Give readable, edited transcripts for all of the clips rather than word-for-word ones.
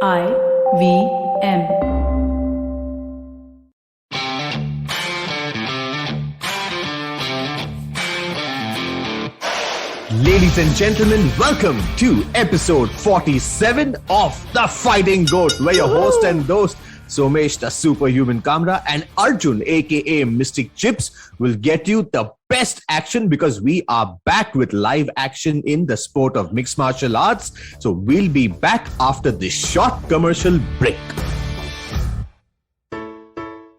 IVM. Ladies and gentlemen, welcome to episode 47 of The Fighting G.O.A.T, where your host and host, Somesh, the Superhuman Kamra, and Arjun, aka Mystic Chips, will get you the best action because we are back with live action in the sport of mixed martial arts. So we'll be back after this short commercial break.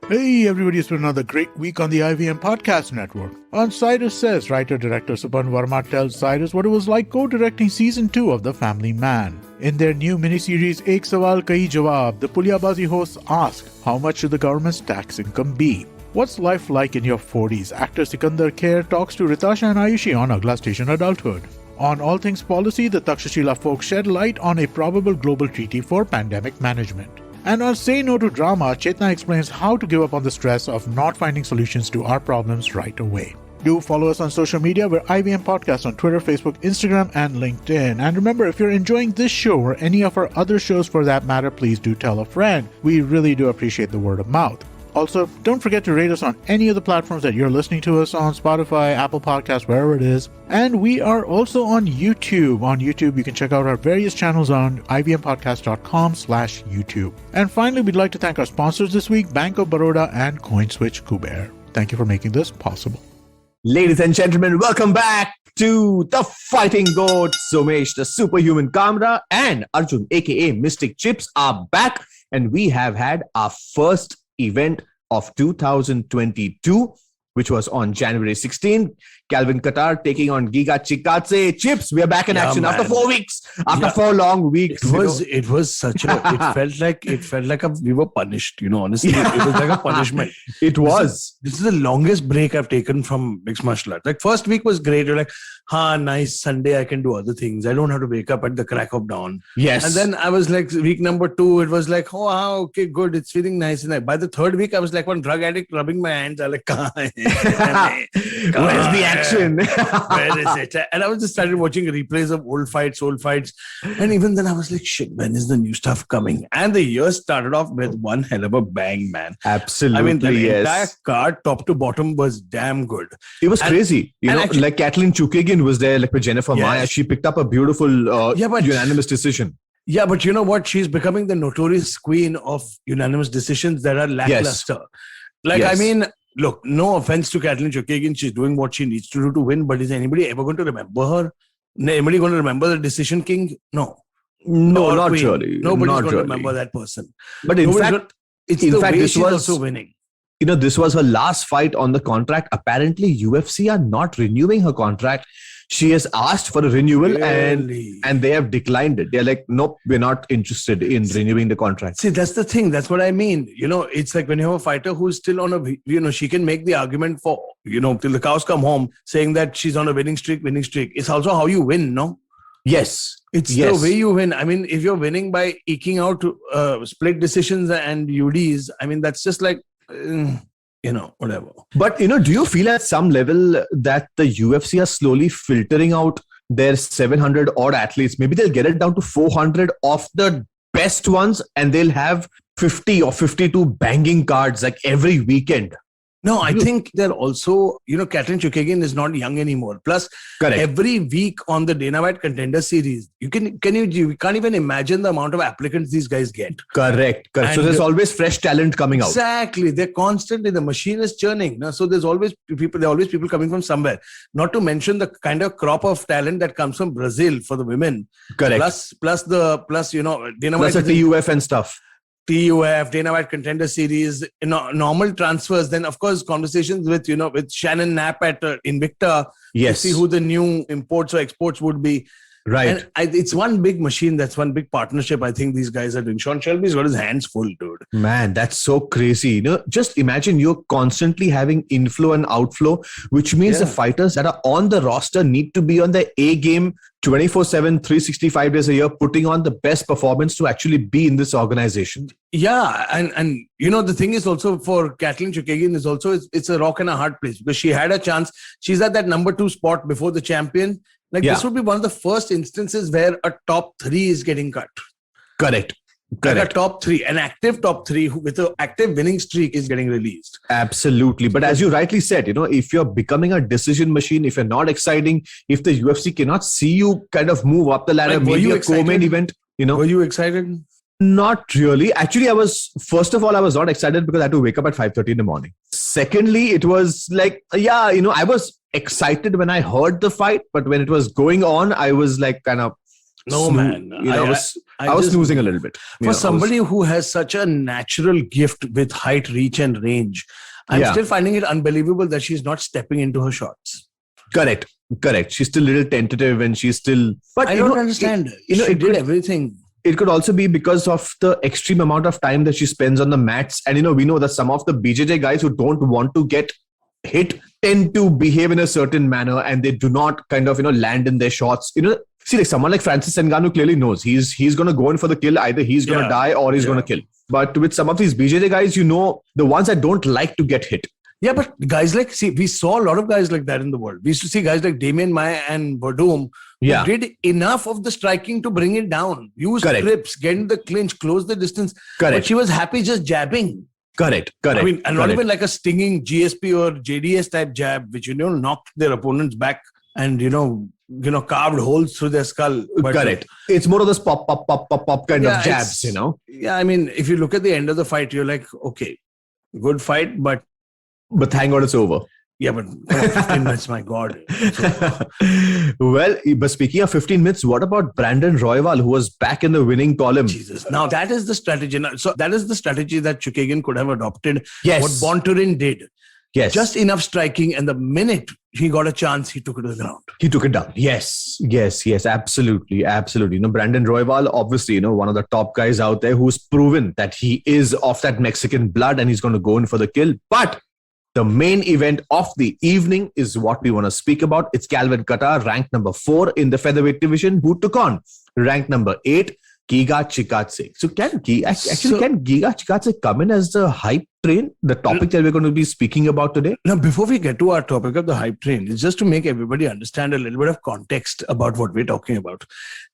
Hey everybody, it's been another great week on the IVM Podcast Network. On Cyrus Says, writer-director Supan Verma tells Cyrus what it was like co-directing Season 2 of The Family Man. In their new miniseries, Ek Sawal Kahi Jawab, the Pulyabazi hosts ask, how much should the government's tax income be? What's life like in your 40s? Actor Sikandar Khair talks to Ritasha and Ayushi on Agla Station Adulthood. On All Things Policy, the Takshashila folks shed light on a probable global treaty for pandemic management. And on Say No to Drama, Chetna explains how to give up on the stress of not finding solutions to our problems right away. Do follow us on social media. We're IVM Podcast on Twitter, Facebook, Instagram, and LinkedIn. And remember, if you're enjoying this show or any of our other shows for that matter, please do tell a friend. We really do appreciate the word of mouth. Also, don't forget to rate us on any of the platforms that you're listening to us on, Spotify, Apple Podcasts, wherever it is. And we are also on YouTube. On YouTube, you can check out our various channels on ivmpodcast.com/YouTube. And finally, we'd like to thank our sponsors this week, Bank of Baroda and CoinSwitch Kuber. Thank you for making this possible. Ladies and gentlemen, welcome back to The Fighting G.O.A.T. Somesh, the Superhuman Kamra, and Arjun, aka Mystic Chips, are back. And we have had our first event of 2022, which was on January 16th. Calvin Qatar taking on Giga Chikadze. Chips, we are back in action after 4 weeks. After 4 long weeks. It was such a, it felt like we were punished, honestly. It was like a punishment. It was. This is the longest break I've taken from mixed martial arts. Like, first week was great. You're like, nice, Sunday I can do other things. I don't have to wake up at the crack of dawn. Yes. And then I was like, week number 2, it was like, okay, good. It's feeling nice. And by the 3rd week, I was like one drug addict rubbing my hands. I was like, where's the action? Where is it? And I was just started watching replays of old fights. And even then I was like, shit, when is the new stuff coming? And the year started off with one hell of a bang, man. Absolutely. I mean, the entire card, top to bottom, was damn good. It was crazy. Actually, like Kathleen Chookagian was there, like with Jennifer Maya. She picked up a beautiful unanimous decision. Yeah, but you know what? She's becoming the notorious queen of unanimous decisions that are lackluster. I mean, look, no offense to Kathleen Chookagian. She's doing what she needs to do to win. But is anybody ever going to remember her? Anybody going to remember the Decision King? No, not queen. Really. Nobody's going to remember that person. But in fact, she's also winning. This was her last fight on the contract. Apparently, UFC are not renewing her contract. She has asked for a renewal and they have declined it. They're like, nope, we're not interested in renewing the contract. See, that's the thing. That's what I mean. It's like when you have a fighter who's still on she can make the argument for, till the cows come home, saying that she's on a winning streak. It's also how you win, no? Yes. It's the way you win. I mean, if you're winning by eking out split decisions and UDs, I mean, that's just like, whatever. But, do you feel at some level that the UFC are slowly filtering out their 700 odd athletes? Maybe they'll get it down to 400 of the best ones and they'll have 50 or 52 banging cards like every weekend. No, I think they're also, Kathleen Chookagian is not young anymore. Plus, every week on the Dana White Contender Series, you can't even imagine the amount of applicants these guys get. Correct. So there's always fresh talent coming out. Exactly. They're constantly, the machine is churning. So there are always people coming from somewhere. Not to mention the kind of crop of talent that comes from Brazil for the women. Correct. Plus Dana White. Plus the TUF and stuff. TUF, Dana White Contender Series, normal transfers. Then, of course, conversations with Shannon Knapp at Invicta. Yes. To see who the new imports or exports would be. Right. And it's one big machine. That's one big partnership I think these guys are doing. Sean Shelby's got his hands full, dude. Man, that's so crazy. Just imagine you're constantly having inflow and outflow, which means the fighters that are on the roster need to be on their A game 24/7, 365 days a year, putting on the best performance to actually be in this organization. Yeah. And the thing is also for Kathleen Chookagian is also, it's a rock and a hard place because she had a chance. She's at that number 2 spot before the champion. This would be one of the first instances where a top 3 is getting cut. Correct. Like a top three, an active top three who, with an active winning streak is getting released. Absolutely. But as you rightly said, if you're becoming a decision machine, if you're not exciting, if the UFC cannot see you kind of move up the ladder, maybe a co-main event, Were you excited? Not really. Actually, first of all, I was not excited because I had to wake up at 5:30 in the morning. Secondly, it was like, I was excited when I heard the fight, but when it was going on, I was like kind of, man. I was snoozing a little bit. For somebody who has such a natural gift with height, reach and range, I'm still finding it unbelievable that she's not stepping into her shots. Correct. She's still a little tentative and she's still... But I don't understand. She did everything. It could also be because of the extreme amount of time that she spends on the mats. And, we know that some of the BJJ guys who don't want to get hit tend to behave in a certain manner and they do not kind of, land in their shots. See, like someone like Francis Ngannou clearly knows he's going to go in for the kill. Either he's going to die or he's going to kill. But with some of these BJJ guys, the ones that don't like to get hit. Yeah, but guys we saw a lot of guys like that in the world. We used to see guys like Damian Maia and Verdum who did enough of the striking to bring it down. Use grips, get in the clinch, close the distance. But she was happy just jabbing. Correct. I mean, and not even like a stinging GSP or JDS type jab, which, knocked their opponents back and, carved holes through their skull. But correct. It's more of this pop kind of jabs, Yeah, I mean, if you look at the end of the fight, you're like, okay, good fight, but thank God it's over. Yeah, but 15 minutes, my God. Well, but speaking of 15 minutes, what about Brandon Royval, who was back in the winning column? Jesus. Now, that is the strategy. So that is the strategy that Chookagian could have adopted. Yes. What Bontorin did. Yes. Just enough striking, and the minute he got a chance, he took it to the ground. He took it down. Yes, absolutely. Brandon Royval, obviously, one of the top guys out there who's proven that he is of that Mexican blood and he's going to go in for the kill. But the main event of the evening is what we want to speak about. It's Calvin Kattar, ranked number 4 in the featherweight division, who took on ranked number 8, Giga Chikadze. So can Giga Chikadze come in as the hype train, the topic that we're going to be speaking about today? Now, before we get to our topic of the hype train, it's just to make everybody understand a little bit of context about what we're talking about.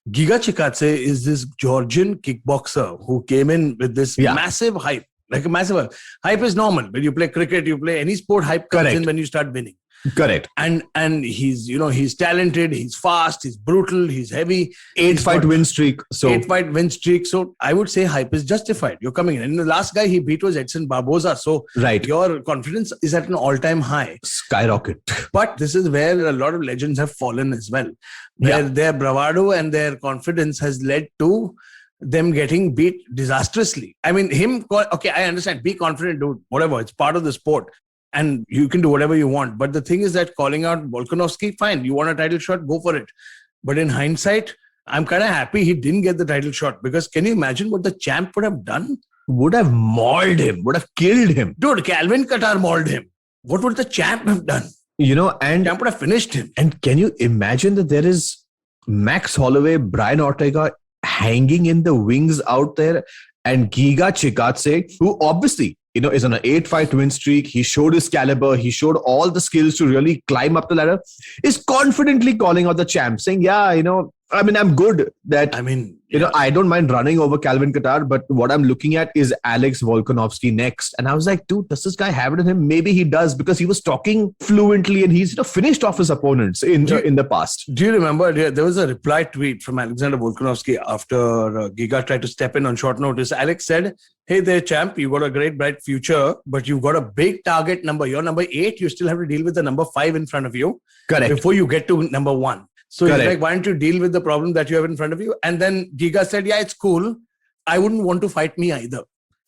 Giga Chikadze is this Georgian kickboxer who came in with this massive hype. Like a massive hype is normal. When you play cricket, you play any sport, hype comes in when you start winning. Correct. And he's, he's talented, he's fast, he's brutal, he's heavy. 8-fight win streak. So I would say hype is justified. You're coming in. And the last guy he beat was Edson Barboza. So your confidence is at an all-time high. Skyrocket. But this is where a lot of legends have fallen as well. Where their bravado and their confidence has led to them getting beat disastrously. I mean, I understand. Be confident, dude. Whatever. It's part of the sport. And you can do whatever you want. But the thing is that calling out Volkanovski, fine. You want a title shot, go for it. But in hindsight, I'm kind of happy he didn't get the title shot. Because can you imagine what the champ would have done? Would have mauled him. Would have killed him. Dude, Calvin Kattar mauled him. What would the champ have done? And champ would have finished him. And can you imagine that there is Max Holloway, Brian Ortega hanging in the wings out there, and Giga Chikadze, who obviously, is on an 8-fight win streak. He showed his caliber. He showed all the skills to really climb up the ladder, is confidently calling out the champ, saying, I'm good. I don't mind running over Calvin Kattar, but what I'm looking at is Alex Volkanovski next. And I was like, dude, does this guy have it in him? Maybe he does, because he was talking fluently and he's finished off his opponents in the past. Do you remember there was a reply tweet from Alexander Volkanovski after Giga tried to step in on short notice? Alex said, hey there, champ, you've got a great bright future, but you've got a big target number. You're number 8. You still have to deal with the number 5 in front of you. Correct. Before you get to number 1. So he's like, why don't you deal with the problem that you have in front of you? And then Giga said, yeah, it's cool. I wouldn't want to fight me either.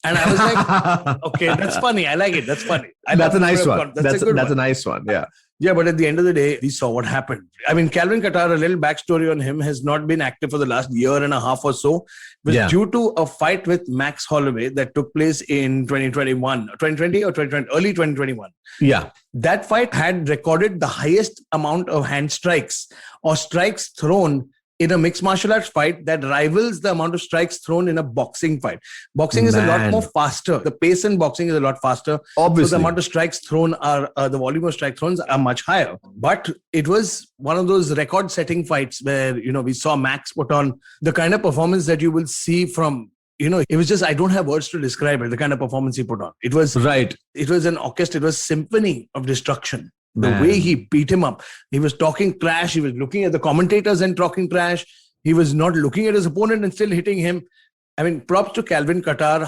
And I was like, okay, that's funny. I like it. That's funny. That's a nice one. That's a nice one. Yeah. Yeah, but at the end of the day, we saw what happened. I mean, Calvin Kattar, a little backstory on him, has not been active for the last year and a half or so. It was due to a fight with Max Holloway that took place in 2020 or early 2021. Yeah. That fight had recorded the highest amount of hand strikes or strikes thrown in a mixed martial arts fight that rivals the amount of strikes thrown in a boxing fight. Boxing is a lot more faster. The pace in boxing is a lot faster. Obviously. So the amount of strikes thrown the volume of strike thrown are much higher. But it was one of those record-setting fights where, we saw Max put on the kind of performance that you will see from it was just, I don't have words to describe it, the kind of performance he put on. It was an orchestra, it was symphony of destruction. The way he beat him up. He was talking trash. He was looking at the commentators and talking trash. He was not looking at his opponent and still hitting him. I mean, props to Calvin Qatar,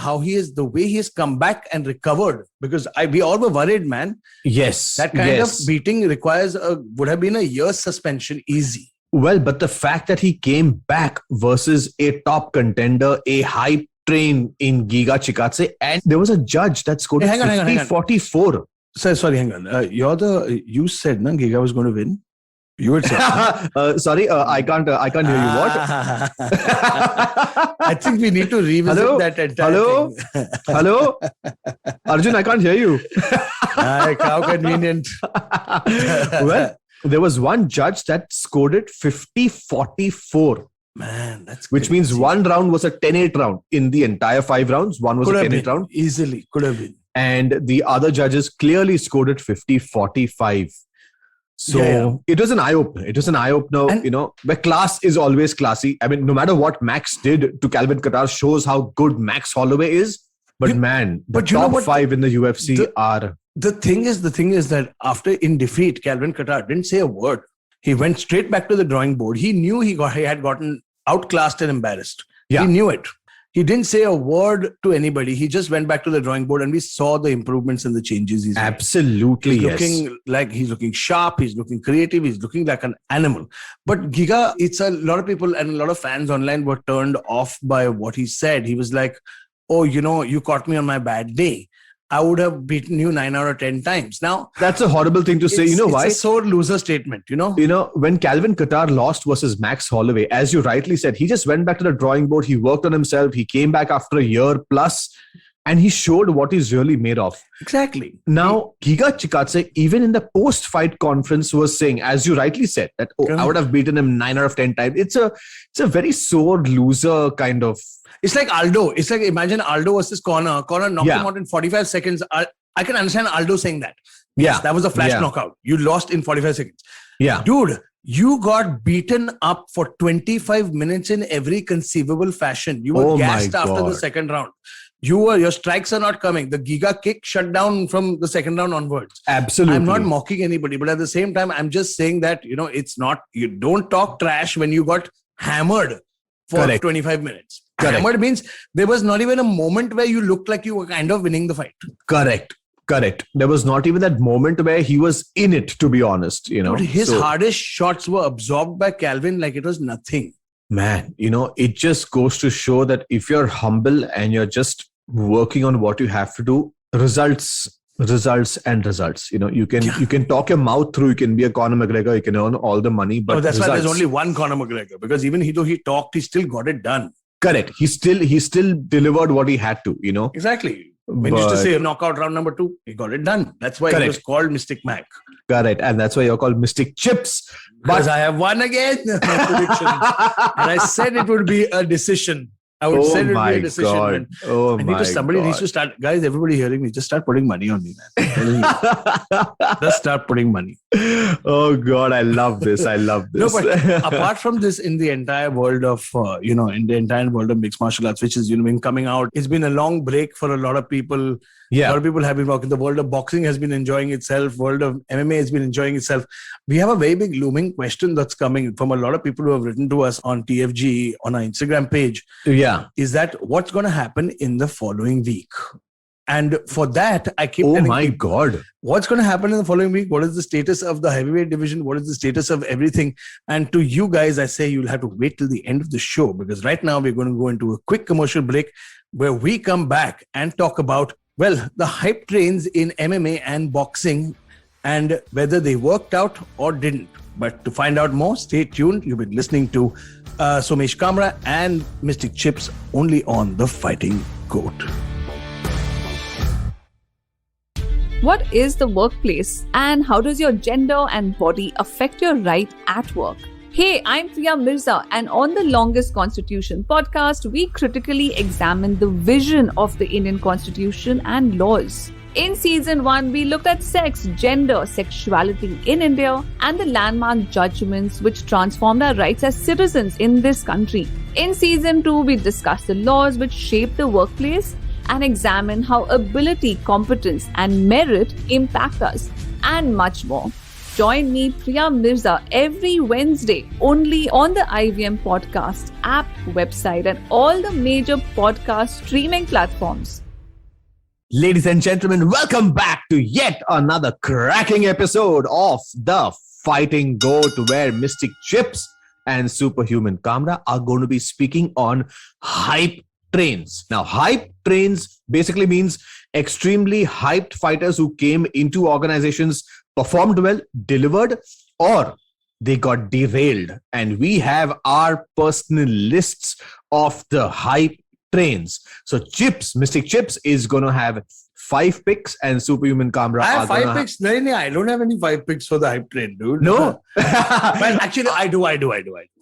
the way he has come back and recovered. Because we all were worried, man. Yes. That kind of beating would have been a year's suspension easy. Well, but the fact that he came back versus a top contender, a hype train in Giga Chikadze, and there was a judge that scored 50-44. Sorry, hang on. You said Giga was going to win. You had said. Sorry, I can't hear you. What? I think we need to revisit that entire thing. Hello? Arjun, I can't hear you. How convenient. Well, there was one judge that scored it 50-44. Man, that's which means one round was a 10-8 round. In the entire 5 rounds, one was a 10-8 round. Easily, could have been. And the other judges clearly scored it 50-45. So it was an eye-opener. It was an eye-opener, where class is always classy. I mean, no matter what Max did to Calvin Qatar shows how good Max Holloway is. But the top 5 in the UFC are... The thing is that after in defeat, Calvin Qatar didn't say a word. He went straight back to the drawing board. He knew he had gotten outclassed and embarrassed. Yeah. He knew it. He didn't say a word to anybody. He just went back to the drawing board and we saw the improvements and the changes he's made. Absolutely, He's looking sharp, he's looking creative, he's looking like an animal. But Giga, it's a lot of people and a lot of fans online were turned off by what he said. He was like, oh, you caught me on my bad day. I would have beaten you 9 out of 10 times. Now, that's a horrible thing to say. You know why? It's a sore loser statement, when Calvin Qatar lost versus Max Holloway, as you rightly said, he just went back to the drawing board. He worked on himself. He came back after a year plus and he showed what he's really made of. Exactly. Now, Giga Chikadze, even in the post-fight conference, was saying, as you rightly said, that I would have beaten him 9 out of 10 times. It's a very sore loser kind of. It's like Aldo. It's like, imagine Aldo versus Conor. Conor knocked him out in 45 seconds. I can understand Aldo saying that. Yes, that was a flash knockout. You lost in 45 seconds. Yeah. Dude, you got beaten up for 25 minutes in every conceivable fashion. You were gassed after the second round. Your strikes are not coming. The Giga kick shut down from the second round onwards. Absolutely. I'm not mocking anybody, but at the same time, I'm just saying that, it's not, you don't talk trash when you got hammered for 25 minutes. Correct. Hammered means there was not even a moment where you looked like you were kind of winning the fight. Correct. There was not even that moment where he was in it, to be honest. But his hardest shots were absorbed by Calvin like it was nothing. Man, it just goes to show that if you're humble and you're just working on what you have to do, results. You can talk your mouth through. You can be a Conor McGregor. You can earn all the money. But that's why there's only one Conor McGregor, because even though he talked, he still got it done. Correct. He still delivered what he had to. Exactly. When you used to say knockout round number 2, he got it done. That's why he was called Mystic Mac. Correct. And that's why you're called Mystic Chips. Because I have won again. My prediction. And I said it would be a decision. I would say it would be a decision. God. Somebody needs to start. Guys, everybody hearing me, just start putting money on me, man. Just start putting money. Oh God, I love this. No, but apart from this, in the entire world of, in the entire world of mixed martial arts, which has, been coming out, it's been a long break for a lot of people. Yeah. A lot of people have been working. The world of boxing has been enjoying itself. World of MMA has been enjoying itself. We have a very big looming question that's coming from a lot of people who have written to us on TFG, on our Instagram page. Yeah. Is that what's going to happen in the following week? And for that, I keep telling my God. What's going to happen in the following week? What is the status of the heavyweight division? What is the status of everything? And to you guys, I say you'll have to wait till the end of the show, because right now we're going to go into a quick commercial break where we come back and talk about, the hype trains in MMA and boxing and whether they worked out or didn't. But to find out more, stay tuned. You've been listening to Somesh Kamra and Mystic Chips only on The Fighting Goat. What is the workplace and how does your gender and body affect your right at work? Hey, I'm Priya Mirza, and on the Longest Constitution podcast, we critically examine the vision of the Indian Constitution and laws. In season 1, we looked at sex, gender, sexuality in India, and the landmark judgments which transformed our rights as citizens in this country. In season 2, we discuss the laws which shape the workplace and examine how ability, competence, and merit impact us, and much more. Join me, Priya Mirza, every Wednesday only on the IVM Podcast app, website, and all the major podcast streaming platforms. Ladies and gentlemen, welcome back to yet another cracking episode of The Fighting G.O.A.T, where Mystic Chips and Superhuman Kamra are going to be speaking on hype trains. Now, hype trains basically means extremely hyped fighters who came into organizations, performed well, delivered, or they got derailed. And we have our personal lists of the hype trains. So Chips, Mystic Chips is going to have 5 picks and Superhuman Kamra. I have 5 picks. No, I don't have any 5 picks for the hype train, dude. No. Well, actually, I do.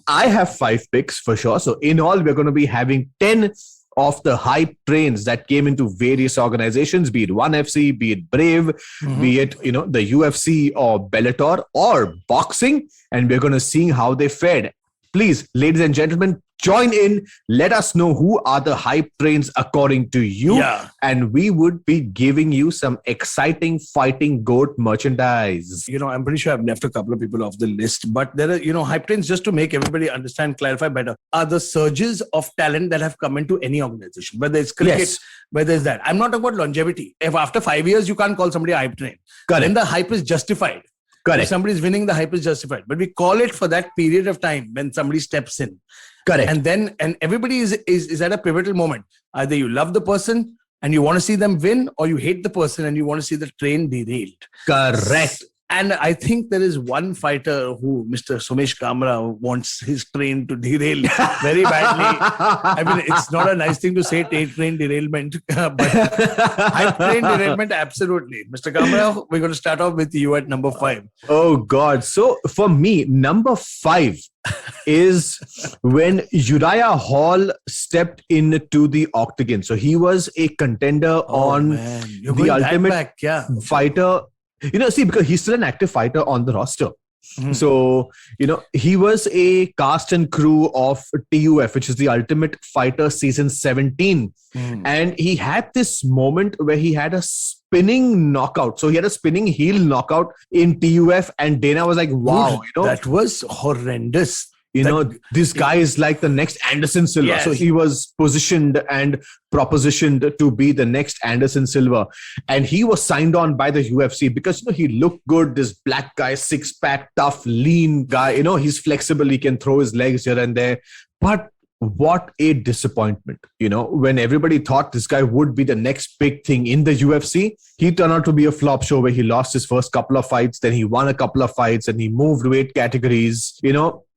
I have 5 picks for sure. So in all, we're going to be having 10 of the hype trains that came into various organizations, be it ONE FC, be it Brave, be it, the UFC or Bellator or boxing. And we're going to see how they fared. Please, ladies and gentlemen, join in. Let us know who are the hype trains according to you. Yeah. And we would be giving you some exciting Fighting G.O.A.T merchandise. I'm pretty sure I've left a couple of people off the list, but there are, hype trains, just to make everybody understand, clarify better, are the surges of talent that have come into any organization, whether it's cricket, Yes. whether it's that. I'm not talking about longevity. If after 5 years, you can't call somebody a hype train, Correct. then the hype is justified. Correct. If somebody's winning, the hype is justified. But we call it for that period of time when somebody steps in. Correct. And everybody is at a pivotal moment. Either you love the person and you want to see them win, or you hate the person and you want to see the train derailed. Correct. And I think there is one fighter who Mr. Somesh Kamra wants his train to derail very badly. I mean, it's not a nice thing to say, train derailment, but hype train derailment, absolutely. Mr. Kamra, we're going to start off with you at number 5. Oh, God. So for me, number 5 is when Uriah Hall stepped into the octagon. So he was a contender on the Ultimate Fighter. Because he's still an active fighter on the roster. So, he was a cast and crew of TUF, which is the Ultimate Fighter season 17. And he had this moment where he had a spinning knockout. So he had a spinning heel knockout in TUF, and Dana was like, wow, that was horrendous. This guy is like the next Anderson Silva. Yes. So he was positioned and propositioned to be the next Anderson Silva. And he was signed on by the UFC because, he looked good. This black guy, 6-pack, tough, lean guy. He's flexible. He can throw his legs here and there. But what a disappointment. When everybody thought this guy would be the next big thing in the UFC, he turned out to be a flop show where he lost his first couple of fights. Then he won a couple of fights and he moved weight categories,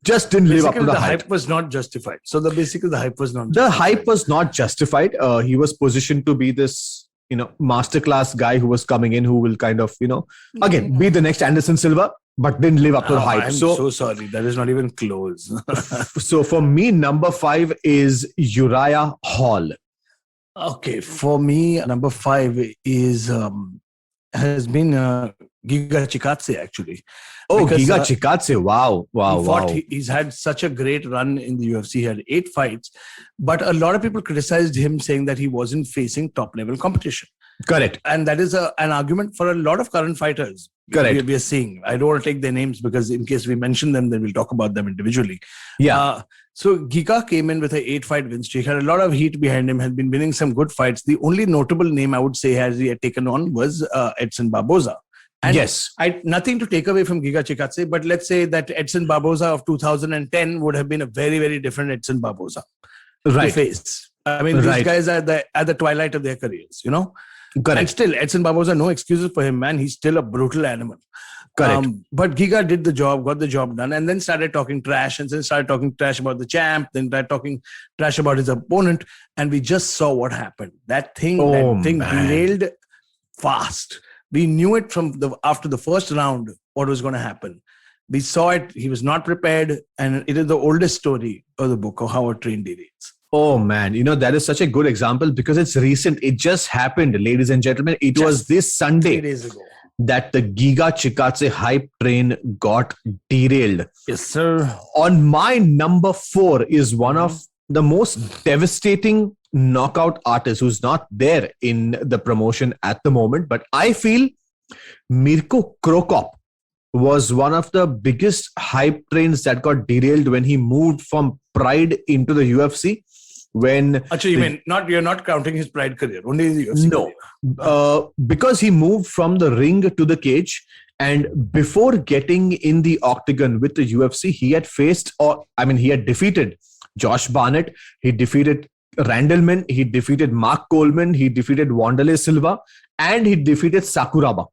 just didn't live up to the hype. Hype was not justified. So the hype was not justified. The hype was not justified. He was positioned to be this, masterclass guy who was coming in, who will kind of, again, be the next Anderson Silva, but didn't live up to the hype. I'm so sorry. That is not even close. So for me, number 5 is Uriah Hall. Okay. For me, number 5 has been Giga Chikadze, actually. Oh, Giga Chikadze. Wow. He's had such a great run in the UFC. He had 8 fights, but a lot of people criticized him, saying that he wasn't facing top level competition. Correct. And that is an argument for a lot of current fighters. Correct. We are seeing. I don't want to take their names because in case we mention them, then we'll talk about them individually. Yeah. So Giga came in with an 8-fight win streak, had a lot of heat behind him, had been winning some good fights. The only notable name I would say he had taken on was Edson Barboza. And yes. Nothing to take away from Giga Chikadze, but let's say that Edson Barboza of 2010 would have been a very, very different Edson Barboza to face. I mean, these guys are at the twilight of their careers, Correct. And still, Edson Barboza, no excuses for him, man. He's still a brutal animal. Correct. But Giga did the job, got the job done, and then started talking trash, and then started talking trash about the champ, then started talking trash about his opponent, and we just saw what happened. That thing derailed fast. We knew it after the first round what was going to happen. We saw it. He was not prepared, and it is the oldest story of the book of how a train derails. Oh man, that is such a good example because it's recent. It just happened, ladies and gentlemen. It was this Sunday 3 days ago that the Giga Chikadze hype train got derailed. Yes, sir. On my number 4 is one of the most devastating knockout artist who's not there in the promotion at the moment, but I feel Mirko Krokop was one of the biggest hype trains that got derailed when he moved from Pride into the UFC. When you're not counting his Pride career, only the UFC No, because he moved from the ring to the cage, and before getting in the octagon with the UFC, he had he had defeated Josh Barnett, he defeated Randleman, he defeated Mark Coleman, he defeated Wanderlei Silva, and he defeated Sakuraba.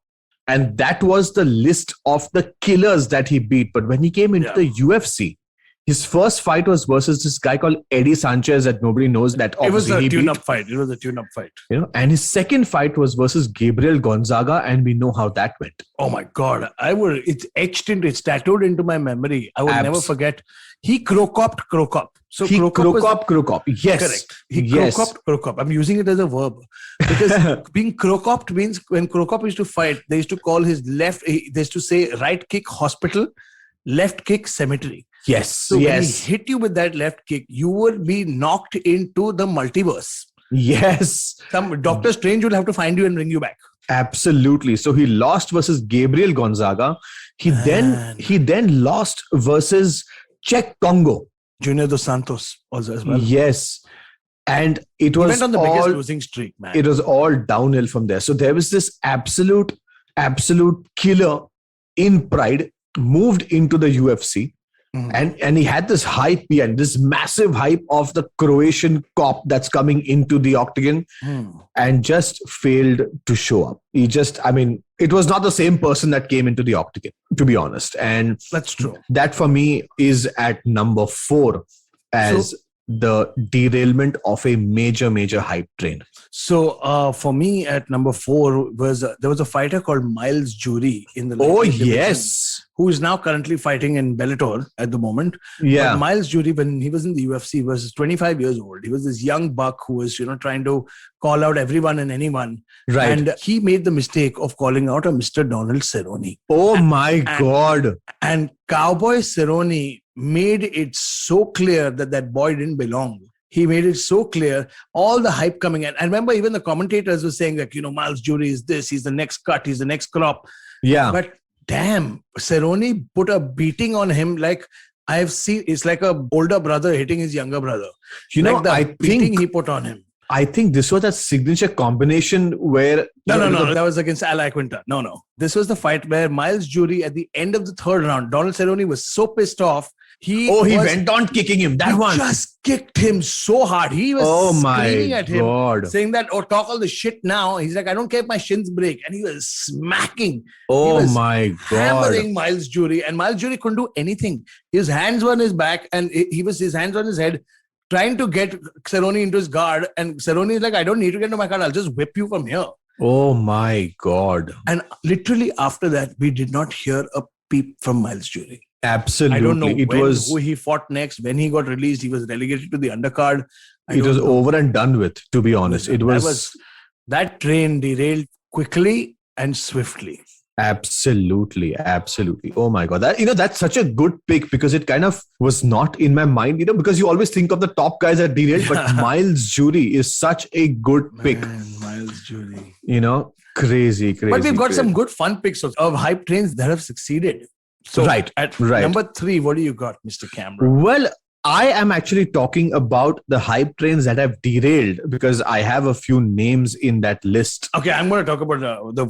And that was the list of the killers that he beat. But when he came into the UFC, his first fight was versus this guy called Eddie Sanchez that nobody knows that. It was a tune-up fight. And his second fight was versus Gabriel Gonzaga, and we know how that went. Oh my God! It's tattooed into my memory. I will never forget. He Krokop. So he Krokop. Yes, correct. He Krokop. I'm using it as a verb because being Krokop means when Krokop used to fight, they used to call his left. They used to say right kick hospital, left kick cemetery. Yes. So when he hit you with that left kick, you will be knocked into the multiverse. Yes. Some Doctor Strange will have to find you and bring you back. Absolutely. So he lost versus Gabriel Gonzaga. He then lost versus Czech Congo. Junior Dos Santos also as well. Yes. And it was went on the biggest losing streak, man. It was all downhill from there. So there was this absolute killer in Pride, moved into the UFC. And he had this hype behind, this massive hype of the Croatian cop that's coming into the octagon and just failed to show up. It was not the same person that came into the octagon, to be honest. And that's true. That for me is at number 4 as the derailment of a major hype train. So for me at number 4 there was a fighter called Miles Jury in the division, who is now currently fighting in Bellator at the moment. Yeah. But Miles Jury, when he was in the UFC, was 25 years old. He was this young buck who was, trying to call out everyone and anyone. Right. And he made the mistake of calling out a Mr. Donald Cerrone. Oh my God. And Cowboy Cerrone made it so clear that boy didn't belong. He made it so clear, all the hype coming in. I remember even the commentators were saying that, Miles Jury is this, he's the next cut, he's the next crop. Yeah. But damn, Cerrone put a beating on him like I have seen. It's like a older brother hitting his younger brother. I think he put on him. I think this was a signature combination where... No. That was against Al Iaquinta. No. This was the fight where Miles Jury, at the end of the third round, Donald Cerrone was so pissed off. He went on kicking him. He just kicked him so hard. He was screaming at him, saying that, talk all the shit now. He's like, I don't care if my shins break. And he was smacking. My God. Hammering Miles Jury. And Miles Jury couldn't do anything. His hands were on his back and his hands on his head, trying to get Cerrone into his guard. And Cerrone is like, I don't need to get into my guard. I'll just whip you from here. Oh my God. And literally after that, we did not hear a peep from Miles Jury. Absolutely. I don't know who he fought next. When he got released, he was relegated to the undercard. It was over and done with, to be honest. That train derailed quickly and swiftly. Absolutely. Oh my God. That's such a good pick because it kind of was not in my mind, because you always think of the top guys that derailed, but Miles Jury is such a good pick. Miles Jury. Crazy. But we've got some good fun picks of hype trains that have succeeded. So at number 3, what do you got, Mr. Kamra? Well, I am actually talking about the hype trains that have derailed because I have a few names in that list. Okay, I'm going to talk about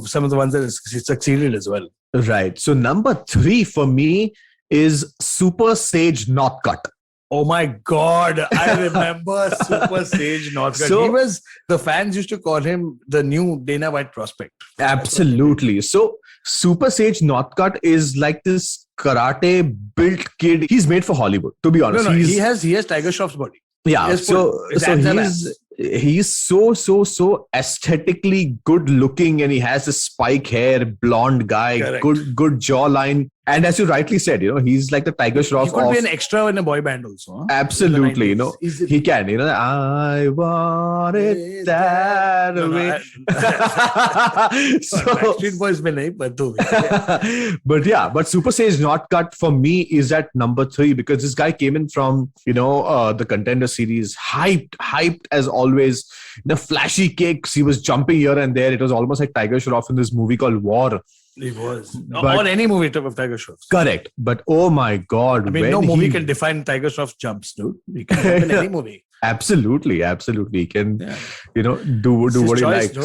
some of the ones that have succeeded as well. Right. So number 3 for me is Super Sage Northcutt. Oh my God, I remember Super Sage Northcutt. The fans used to call him the new Dana White prospect. Absolutely. So Super Sage Northcutt is like this karate built kid. He's made for Hollywood, to be honest. He has Tiger Shroff's body. Yeah. He's so aesthetically good looking, and he has a spike hair, blonde guy, good jawline. And as you rightly said, he's like the Tiger Shroff. He could be an extra in a boy band also. Huh? Absolutely, he can. I want it that way. Backstreet Boys mein nahi, but Super Sage Not Cut for me is at number 3 because this guy came in from the Contender series, hyped as always. The flashy kicks, he was jumping here and there. It was almost like Tiger Shroff in this movie called War. It was. Or any movie of Tiger Shroff. Correct. But oh my God. I mean, no movie can define Tiger Shroff's jumps, dude. He can jump in any movie. Absolutely. He can, do what he likes.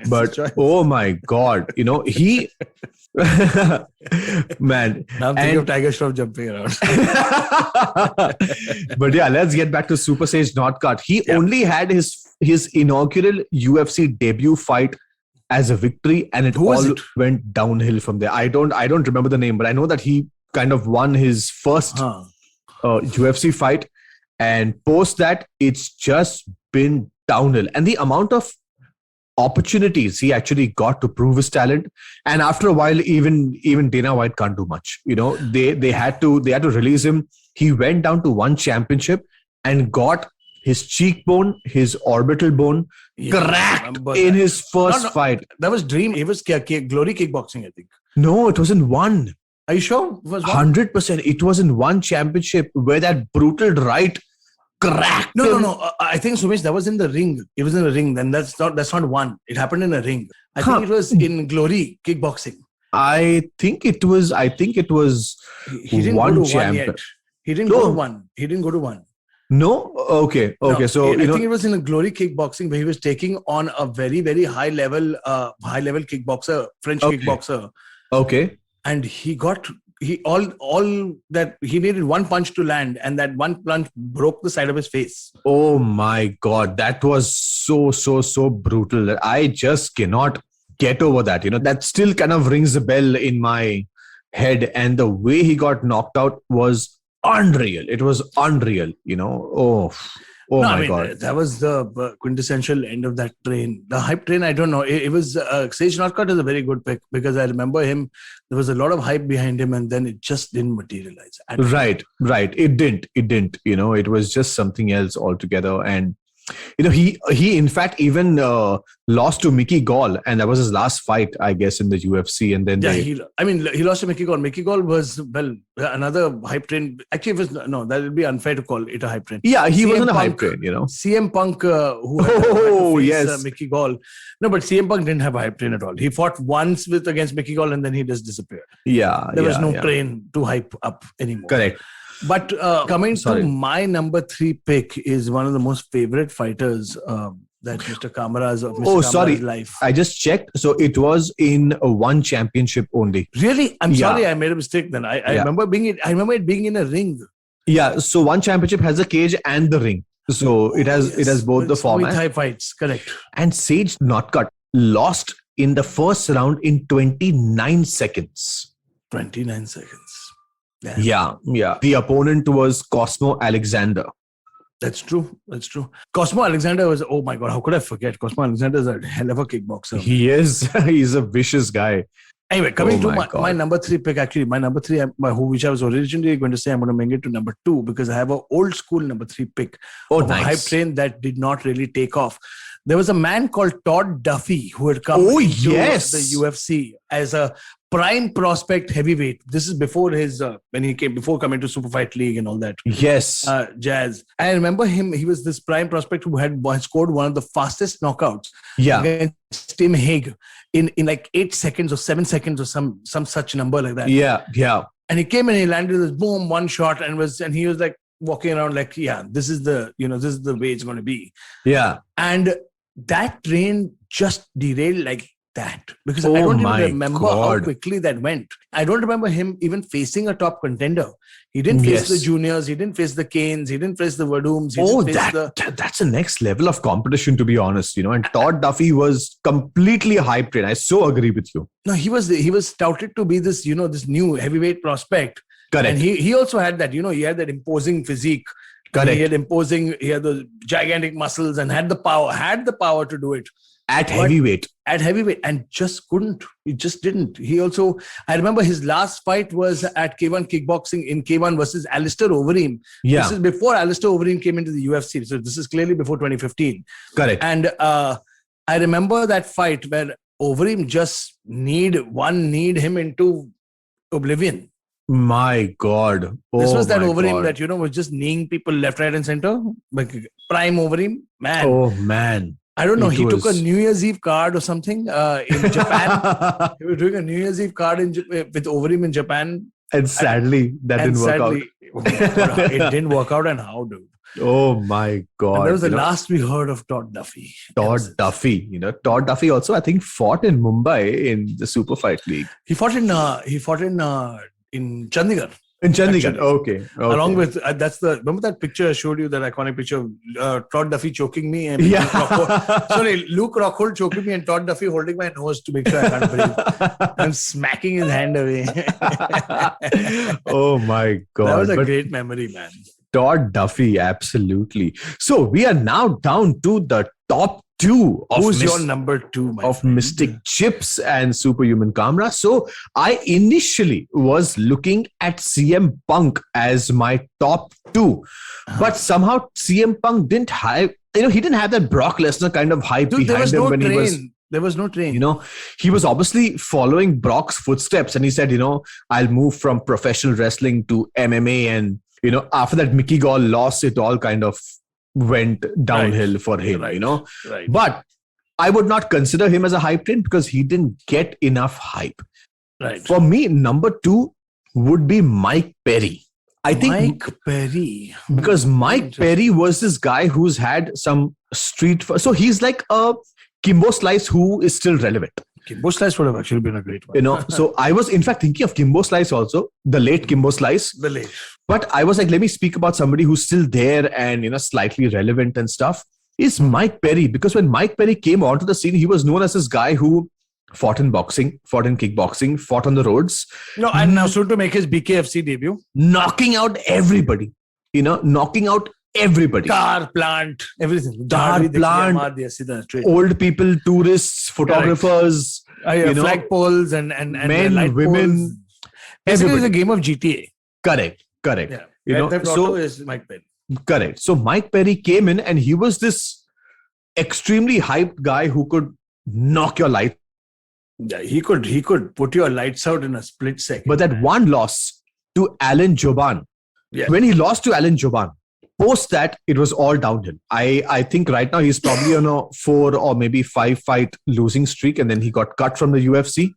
But oh my God, he... Man. Now I'm thinking of Tiger Shroff jumping around. But yeah, let's get back to Super Sage Not Cut. He only had his inaugural UFC debut fight as a victory, and it went downhill from there. I don't remember the name, but I know that he kind of won his first UFC fight, and post that it's just been downhill. And the amount of opportunities he actually got to prove his talent, and after a while, even Dana White can't do much. They had to release him. He went down to one championship and got his cheekbone, his orbital bone cracked in his first fight. That was Dream. It was Glory Kickboxing, I think. No, it was in one. Are you sure? It was 100%. It was in one championship where that brutal right cracked. No. I think, Somesh, that was in the ring. It was in the ring. Then that's not one. It happened in a ring. I think it was in Glory Kickboxing. I think it was. He didn't go to one yet. He didn't go to one. No? Okay. No, so I think it was in a Glory Kickboxing where he was taking on a very, very high level kickboxer, French kickboxer. Okay. And he needed one punch to land, and that one punch broke the side of his face. Oh my God. That was so brutal that I just cannot get over that. That still kind of rings a bell in my head. And the way he got knocked out was unreal. It was unreal, God. That was the quintessential end of that train. The hype train, I don't know. It was Sage Not Cut is a very good pick because I remember him. There was a lot of hype behind him, and then it just didn't materialize. Right. It didn't. It was just something else altogether. And he in fact even lost to Mickey Gall, and that was his last fight, I guess, in the UFC. And then he lost to Mickey Gall. Mickey Gall was another hype train. Actually, that would be unfair to call it a hype train. Yeah, he wasn't a hype train. CM Punk, who had to face Mickey Gall. No, but CM Punk didn't have a hype train at all. He fought once against Mickey Gall, and then he just disappeared. Yeah, there was no train to hype up anymore. Correct. But coming to my number 3 pick is one of the most favorite fighters that Mr. Kamra's life. I just checked. So it was in one championship only. Really? I'm sorry, I made a mistake then. I remember it being in a ring. Yeah. So one championship has a cage and the ring. So it has both the format. Thai fights, correct. And Sage Not Cut lost in the first round in 29 seconds. 29 seconds. Yeah. The opponent was Cosmo Alexander. That's true. Cosmo Alexander was, oh my God, how could I forget? Cosmo Alexander is a hell of a kickboxer. He is. He's a vicious guy. Anyway, coming to my number 3 pick, actually, my number 3, which I was originally going to say, I'm going to bring it to number 2 because I have an old school number 3 pick. Nice. A hype train that did not really take off. There was a man called Todd Duffy who had come into the UFC as a prime prospect heavyweight. This is before before coming to Super Fight League and all that. Yes. Jazz. I remember him. He was this prime prospect who had scored one of the fastest knockouts against Tim Hague in like 8 seconds or 7 seconds or some such number like that. Yeah. And he came and he landed this boom, one shot, and he was like walking around like, this is the way it's going to be. Yeah. And that train just derailed like that because I don't even remember how quickly that went. I don't remember him even facing a top contender. He didn't face the juniors. He didn't face the Canes. He didn't face the Verdums. That's the next level of competition, to be honest. And Todd Duffy was completely a hype train. I so agree with you. No, he was touted to be this, this new heavyweight prospect. Correct. And he also had that, he had that imposing physique Correct. He had imposing, he had those gigantic muscles and had the power to do it. At heavyweight. At heavyweight, and just couldn't. He just didn't. He also, I remember his last fight was at K1 kickboxing in K1 versus Alistair Overeem. Yeah. This is before Alistair Overeem came into the UFC. So this is clearly before 2015. Correct. And I remember that fight where Overeem just need him into oblivion. My God. This was that my Overeem God. that, was just kneeing people left, right, and center. Like prime Overeem. Man. Oh, man. I don't know. It He took a was- New Year's Eve card or something in Japan. He was doing a New Year's Eve card with Overeem in Japan. And sadly, that didn't work out. It didn't work out. And how, dude? Oh, my God. And that was the You know, last we heard of Todd Duffy. Todd Duffy. Todd Duffy also, I think, fought in Mumbai in the Super Fight League. He fought in Chandigarh. In Chandigarh. Actually. Okay. Along with remember that picture I showed you, that iconic picture of Todd Duffy choking me and Yeah. Luke Rockhold choking me and Todd Duffy holding my nose to make sure I can't breathe. I'm smacking his hand away. Oh, my God. That was a But great memory, man. Todd Duffy, absolutely. So we are now down to the top two of Who's your number two, my of friend? Mystic Chips and Superhuman Kamra. So I initially was looking at CM Punk as my top two, but somehow CM Punk didn't have, he didn't have that Brock Lesnar kind of hype Dude, there behind was him no when train. he was. There was no train. He was obviously following Brock's footsteps, and he said, I'll move from professional wrestling to MMA, and after that Mickey Gall loss, it all kind of went downhill for him. Right. Right. But I would not consider him as a hype train because he didn't get enough hype. Right. For me, number two would be Mike Perry. I think Mike Perry. because Mike Perry was this guy who's had some street. So he's like a Kimbo Slice who is still relevant. Kimbo Slice would have actually been a great one. So I was in fact thinking of Kimbo Slice also, the late Kimbo Slice. The late. But I was like, let me speak about somebody who's still there and, slightly relevant and stuff, is Mike Perry. Because when Mike Perry came onto the scene, he was known as this guy who fought in boxing, fought in kickboxing, fought on the roads. And now soon to make his BKFC debut. Knocking out everybody. Knocking out everybody. Car, plant, everything. Car, plant, old people, tourists, photographers, flag poles and men, light women. poles. Basically, it's Everybody. a game of GTA. Correct. Yeah. Grand Theft Auto is Mike Perry. Correct. So Mike Perry came in and he was this extremely hyped guy who could knock your light. Yeah, he could put your lights out in a split second. But that one loss to Alan Joban, Yeah. when he lost to Alan Joban, post that, it was all downhill. I think right now he's probably on a 4 or maybe 5 fight losing streak, and then he got cut from the UFC.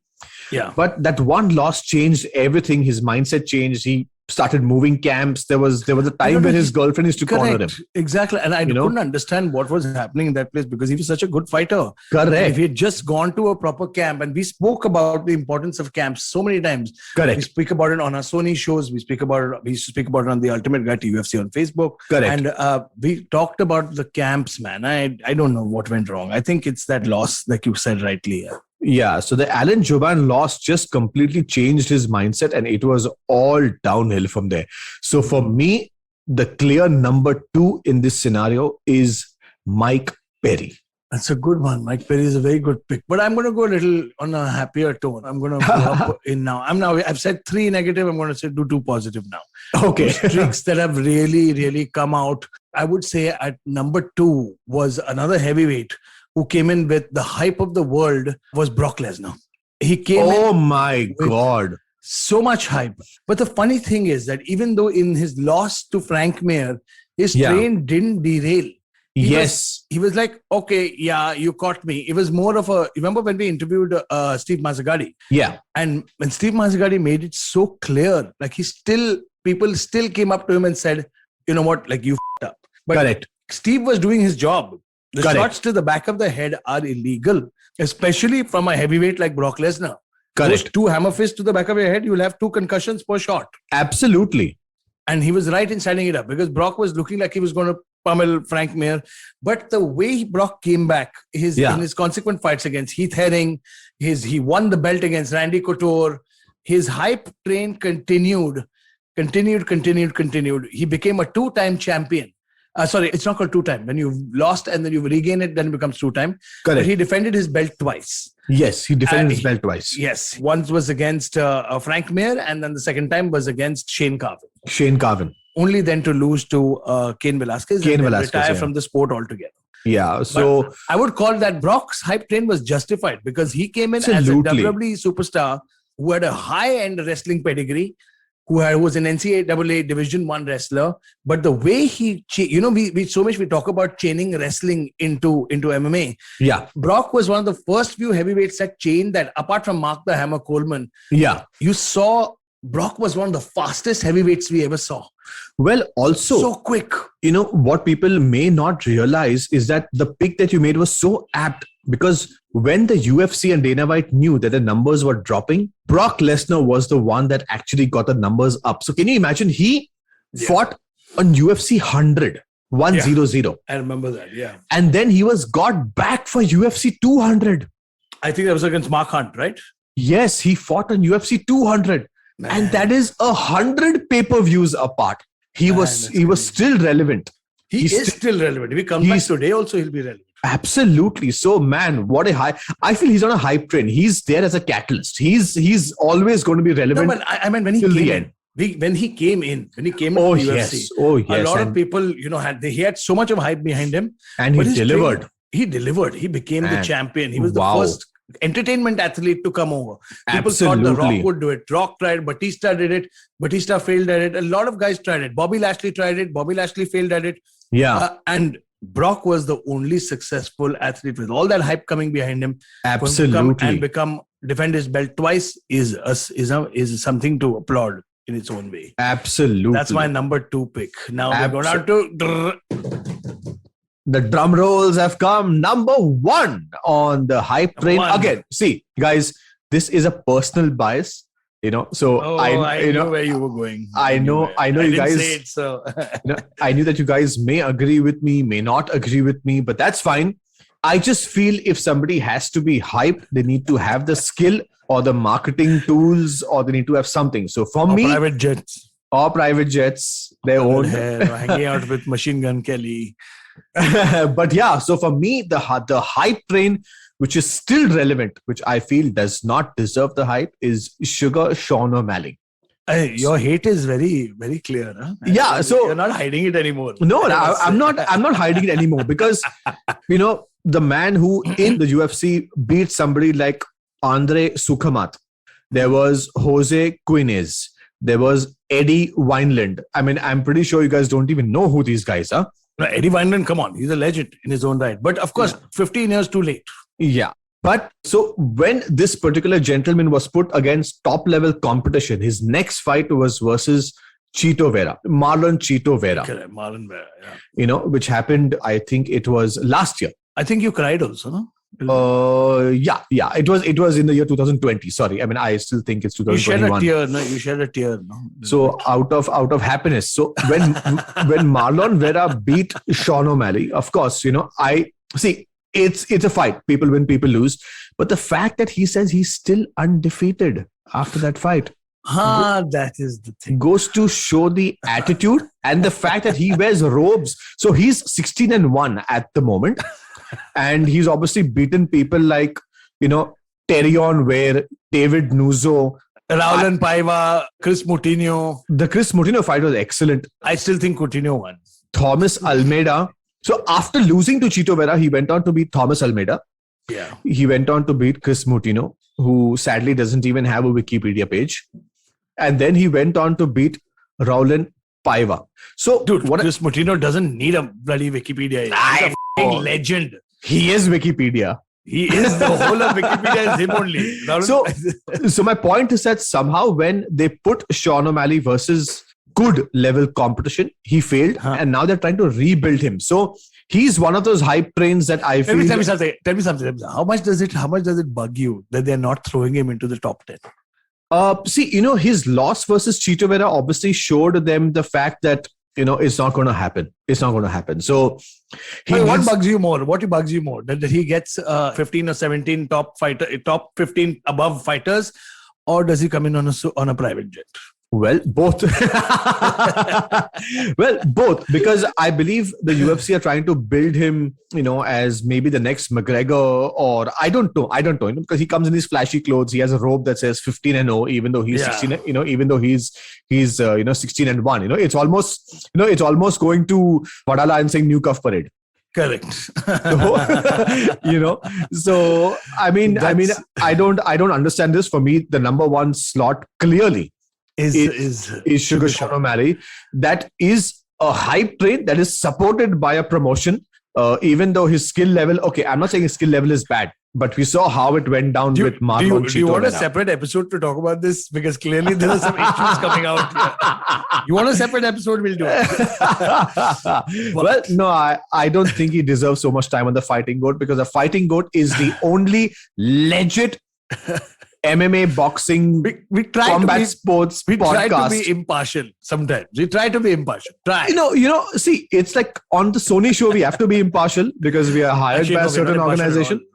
Yeah. But that one loss changed everything. His mindset changed. He started moving camps. There was a time when his girlfriend used to corner him. Exactly. And I couldn't understand what was happening in that place because he was such a good fighter. Correct. And if he had just gone to a proper camp, and we spoke about the importance of camps so many times. Correct. We speak about it on our Sony shows. We used to speak about it on the Ultimate Guide to UFC on Facebook. Correct. And we talked about the camps, man. I don't know what went wrong. I think it's that loss, like you said rightly. Yeah, so the Alan Joban loss just completely changed his mindset, and it was all downhill from there. So for me, the clear number 2 in this scenario is Mike Perry. That's a good one. Mike Perry is a very good pick. But I'm going to go a little on a happier tone. I'm going to go up in now. I've said 3 negative. I'm going to do 2 positive now. Okay. Streaks that have really, really come out. I would say at number 2 was another heavyweight who came in with the hype of the world was Brock Lesnar. He came Oh in my God. so much hype. But the funny thing is that even though in his loss to Frank Mir, his train didn't derail. He was like, okay, yeah, you caught me. It was more of a, remember when we interviewed Steve Mazzagatti? Yeah. And when Steve Mazzagatti made it so clear, like people still came up to him and said, you know what, like you f***ed up. But Correct. Steve was doing his job. The Correct. shots to the back of the head are illegal, especially from a heavyweight like Brock Lesnar. Correct. Those 2 hammer fists to the back of your head, you'll have 2 concussions per shot. Absolutely. And he was right in standing it up because Brock was looking like he was going to pummel Frank Mir. But the way Brock came back in his consequent fights against Heath Herring, he won the belt against Randy Couture. His hype train continued. He became a 2-time champion. Sorry, it's not called two-time. When you've lost and then you regain it, then it becomes two-time. Correct. But he defended his belt twice. Yes, he defended his belt twice. Yes. Once was against Frank Mir, and then the second time was against Shane Carvin. Only then to lose to Cain Velasquez and retire from the sport altogether. Yeah, so... But I would call that Brock's hype train was justified because he came in as a WWE superstar who had a high-end wrestling pedigree, who was an NCAA Division 1 wrestler. But the way he... we talk about chaining wrestling into MMA. Yeah. Brock was one of the first few heavyweights that chained that, apart from Mark the Hammer Coleman. Yeah. You saw... Brock was one of the fastest heavyweights we ever saw. Well, also... So quick. What people may not realize is that the pick that you made was so apt because when the UFC and Dana White knew that the numbers were dropping, Brock Lesnar was the one that actually got the numbers up. So can you imagine? He fought on UFC 100, 100. I remember that, yeah. And then he got back for UFC 200. I think that was against Mark Hunt, right? Yes, he fought on UFC 200. Man. And that is 100 pay-per-views apart. He was still relevant. He is still relevant. If he comes back today also, he'll be relevant. Absolutely. So, man, what a high... I feel he's on a hype train. He's there as a catalyst. He's always going to be relevant. No, but I mean, when he came in to the UFC, a lot of people, he had so much of hype behind him. And he delivered. He delivered. He became the champion. He was the first entertainment athlete to come over. People thought The Rock would do it. Rock tried. Batista did it. Batista failed at it. A lot of guys tried it. Bobby Lashley tried it. Bobby Lashley failed at it. Yeah. And Brock was the only successful athlete with all that hype coming behind him. Absolutely. Defend his belt twice is something to applaud in its own way. Absolutely. That's my number 2 pick. Now we're going to... The drum rolls have come. Number 1 on the hype train. Again, see, guys, this is a personal bias, So I know where you were going. I know you guys. Say it, so. I knew that you guys may agree with me, may not agree with me, but that's fine. I just feel if somebody has to be hyped, they need to have the skill or the marketing tools, or they need to have something. So for me, private jets, their own hanging out with Machine Gun Kelly. But yeah, so for me, the hype train, which is still relevant, which I feel does not deserve the hype, is Sugar Sean O'Malley. Your hate is very, very clear. Huh? Yeah, so you're not hiding it anymore. No, I'm not hiding it anymore because the man who in the UFC beat somebody like Andre Sukamat, there was Jose Quinez, there was Eddie Wineland. I mean, I'm pretty sure you guys don't even know who these guys are. No, Eddie Wineland, come on, he's a legend in his own right. But of course, 15 years too late. Yeah. But so when this particular gentleman was put against top level competition, his next fight was versus Marlon Chito Vera. Correct, Marlon Vera, yeah. Which happened, I think it was last year. I think you cried also, no? Yeah. It was in the year 2020. Sorry, I mean, I still think it's 2021. You shed a tear. No. So out of happiness. So when Marlon Vera beat Sean O'Malley, of course, I see it's a fight. People win, people lose. But the fact that he says he's still undefeated after that fight. That is the thing. Goes to show the attitude and the fact that he wears robes. So he's 16-1 at the moment. And he's obviously beaten people like, Terion Ware, David Nuzzo, Raulian Paiva, Chris Moutinho. The Chris Moutinho fight was excellent. I still think Coutinho won. Thomas Almeida. So after losing to Chito Vera, he went on to beat Thomas Almeida. Yeah. He went on to beat Chris Moutinho, who sadly doesn't even have a Wikipedia page. And then he went on to beat Raulian Paiva. So, Chris Moutinho doesn't need a bloody Wikipedia. He's a legend. He is Wikipedia. He is the whole of Wikipedia is him only. So my point is that somehow when they put Sean O'Malley versus good level competition, he failed, and now they're trying to rebuild him. So he's one of those hype trains that I feel. Tell me something. How much does it bug you that they're not throwing him into the top 10? His loss versus Chito Vera obviously showed them the fact that it's not going to happen. It's not going to happen. So, what bugs you more? What bugs you more? That he gets 15 or 17 top 15 above fighters, or does he come in on a private jet? Well, both. Well, both, because I believe the UFC are trying to build him, as maybe the next McGregor, or I don't know, because he comes in these flashy clothes. He has a robe that says 15-0, even though he's 16, even though he's 16-1. It's almost going to Vadala and saying New Cuff Parade. Correct. So I don't understand this. For me, the number one slot clearly is Sugar Sean O'Malley. That is a hype train that is supported by a promotion, even though his skill level, okay, I'm not saying his skill level is bad, but we saw how it went down with Marlon Cheeto. Do you want a separate episode to talk about this? Because clearly there are some issues coming out here. You want a separate episode? We'll do it. Well, no, I don't think he deserves so much time on the Fighting GOAT, because the Fighting GOAT is the only legit MMA, boxing, combat sports we podcast. try to be impartial sometimes. We try to be impartial. Try. See, it's like on the Sony show, we have to be impartial because we are hired by a certain organization.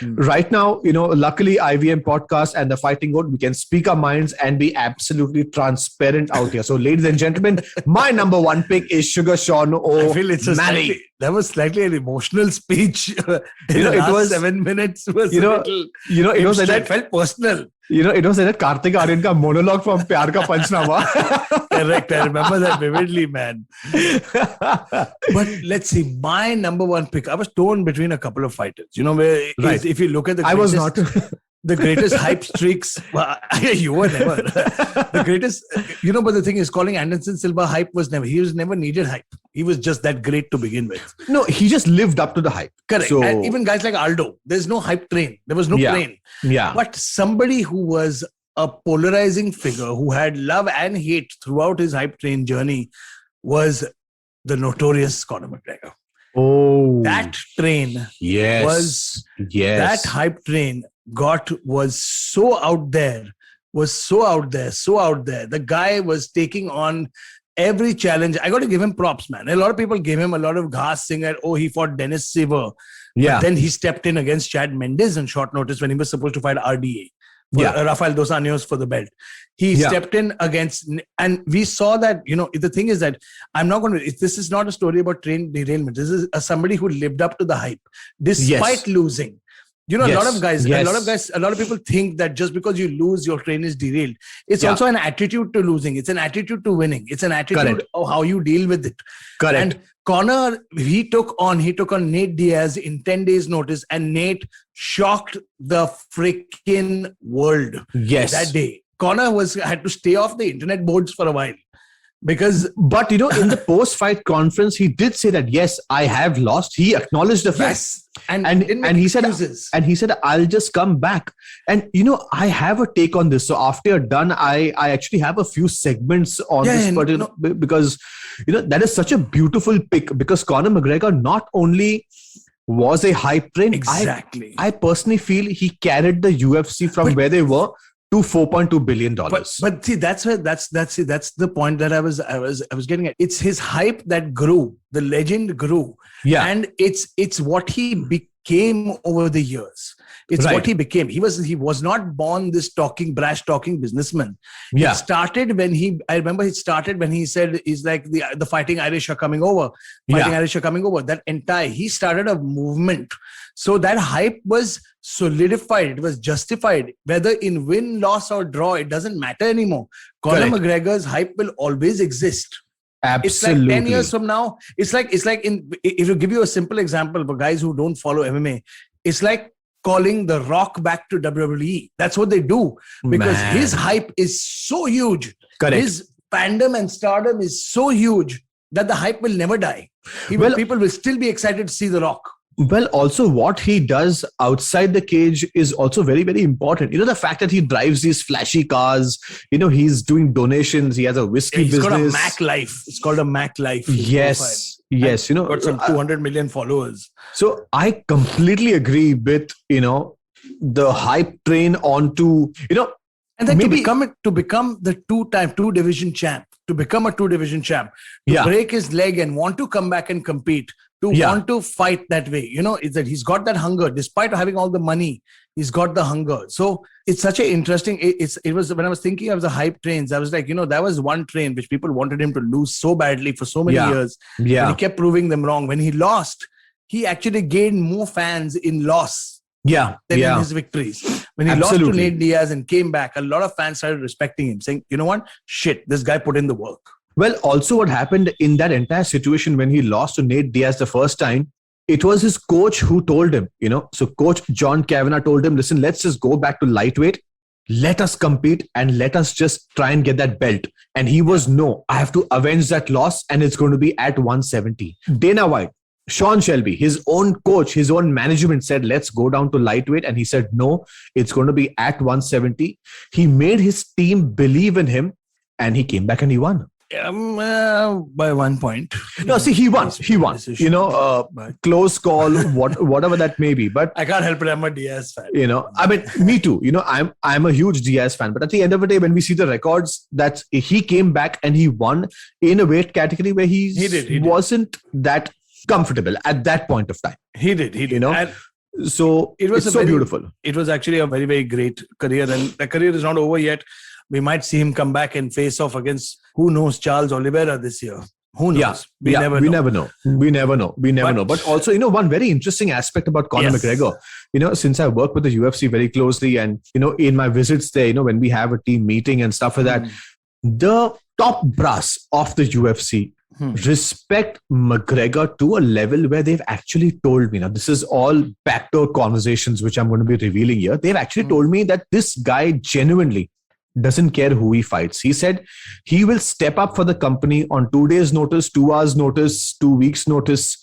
Right now, luckily IVM podcast and the Fighting GOAT, we can speak our minds and be absolutely transparent out here. So, ladies and gentlemen, my number one pick is Sugar Sean O'Malley. I feel that was slightly an emotional speech. It was 7 minutes. It was it felt personal. It was like that Kartik Aaryan ka monologue from Pyar Ka Panchnama. Correct. I remember that vividly, man. But let's see, my number one pick. I was torn between a couple of fighters. If you look at the greatest, I was not. The greatest hype streaks. Well, you were never. The greatest, but the thing is, calling Anderson Silva hype he was never needed hype. He was just that great to begin with. No, he just lived up to the hype. Correct. So, and even guys like Aldo, there's no hype train. There was no plane. Yeah. But somebody who was a polarizing figure, who had love and hate throughout his hype train journey, was the notorious Conor McGregor. Oh. That train that hype train was so out there. The guy was taking on every challenge. I got to give him props, man. A lot of people gave him a lot of gas saying that, he fought Dennis Silva. Yeah. But then he stepped in against Chad Mendes on short notice when he was supposed to fight RDA. Rafael Dos Anjos for the belt. He stepped in against, and we saw that, the thing is that this is not a story about train derailment. This is somebody who lived up to the hype despite losing. A lot of people think that just because you lose, your train is derailed. It's also an attitude to losing. It's an attitude to winning. It's an attitude of how you deal with it. Correct. And Conor, he took on Nate Diaz in 10 days notice, and Nate shocked the freaking world that day. Conor had to stay off the internet boards for a while. But in the post-fight conference, he did say that, yes, I have lost. He acknowledged the fact. Yes. And he said, I'll just come back. And, I have a take on this. So after you're done, I actually have a few segments on this particular, because, that is such a beautiful pick, because Conor McGregor not only was a hype train. Exactly. I personally feel he carried the UFC from where they were to $4.2 billion. But see, that's the point that I was getting at. It's his hype that grew. The legend grew. Yeah. And it's what he became over the years. It's what he became. He was not born this brash talking businessman. Yeah. It started when he said, he's like the Fighting Irish are coming over. Irish are coming over. He started a movement. So that hype was solidified. It was justified. Whether in win, loss or draw, it doesn't matter anymore. Conor McGregor's hype will always exist. Absolutely. It's like 10 years from now. It's like if you give you a simple example for guys who don't follow MMA, it's like calling The Rock back to WWE. That's what they do, because his hype is so huge. Correct. His fandom and stardom is so huge that the hype will never die. People will still be excited to see The Rock. Well, also what he does outside the cage is also very, very important. The fact that he drives these flashy cars, he's doing donations. He has a whiskey business. He's got a Mac Life. It's called a Mac Life. Yes. Yes. Got some 200 million followers. So I completely agree with, the hype train onto, and then to become the two division champ, to become a 2 division champ, to break his leg and want to come back and compete. to want to fight that way. Is that he's got that hunger despite having all the money. He's got the hunger. So it's such an interesting. It was when I was thinking of the hype trains. I was like, that was one train which people wanted him to lose so badly for so many years. Yeah, but he kept proving them wrong. When he lost, he actually gained more fans in loss. Than in his victories. When he lost to Nate Diaz and came back, a lot of fans started respecting him, saying, "You know what? Shit, this guy put in the work." Well, also what happened in that entire situation when he lost to Nate Diaz the first time, it was his coach who told him, so Coach John Kavanagh told him, listen, let's just go back to lightweight. Let us compete and let us just try and get that belt. And he was, no, I have to avenge that loss and it's going to be at 170. Dana White, Sean Shelby, his own coach, his own management said, let's go down to lightweight. And he said, no, it's going to be at 170. He made his team believe in him and he came back and he won. By 1 point. No, see, he won. Close call, whatever that may be. But I can't help it. I'm a Diaz fan. I mean, me too. I'm a huge Diaz fan. But at the end of the day, when we see the records, that he came back and he won in a weight category where he wasn't that comfortable at that point of time. He did. And so it was beautiful. It was actually a very, very great career, and the career is not over yet. We might see him come back and face off against, who knows, Charles Oliveira this year. Who knows? We never know. But also, one very interesting aspect about Conor McGregor, since I work with the UFC very closely and, in my visits there, when we have a team meeting and stuff like that, the top brass of the UFC respect McGregor to a level where they've actually told me, now this is all backdoor conversations, which I'm going to be revealing here. They've actually told me that this guy genuinely doesn't care who he fights. He said he will step up for the company on 2 days notice, 2 hours notice, 2 weeks notice.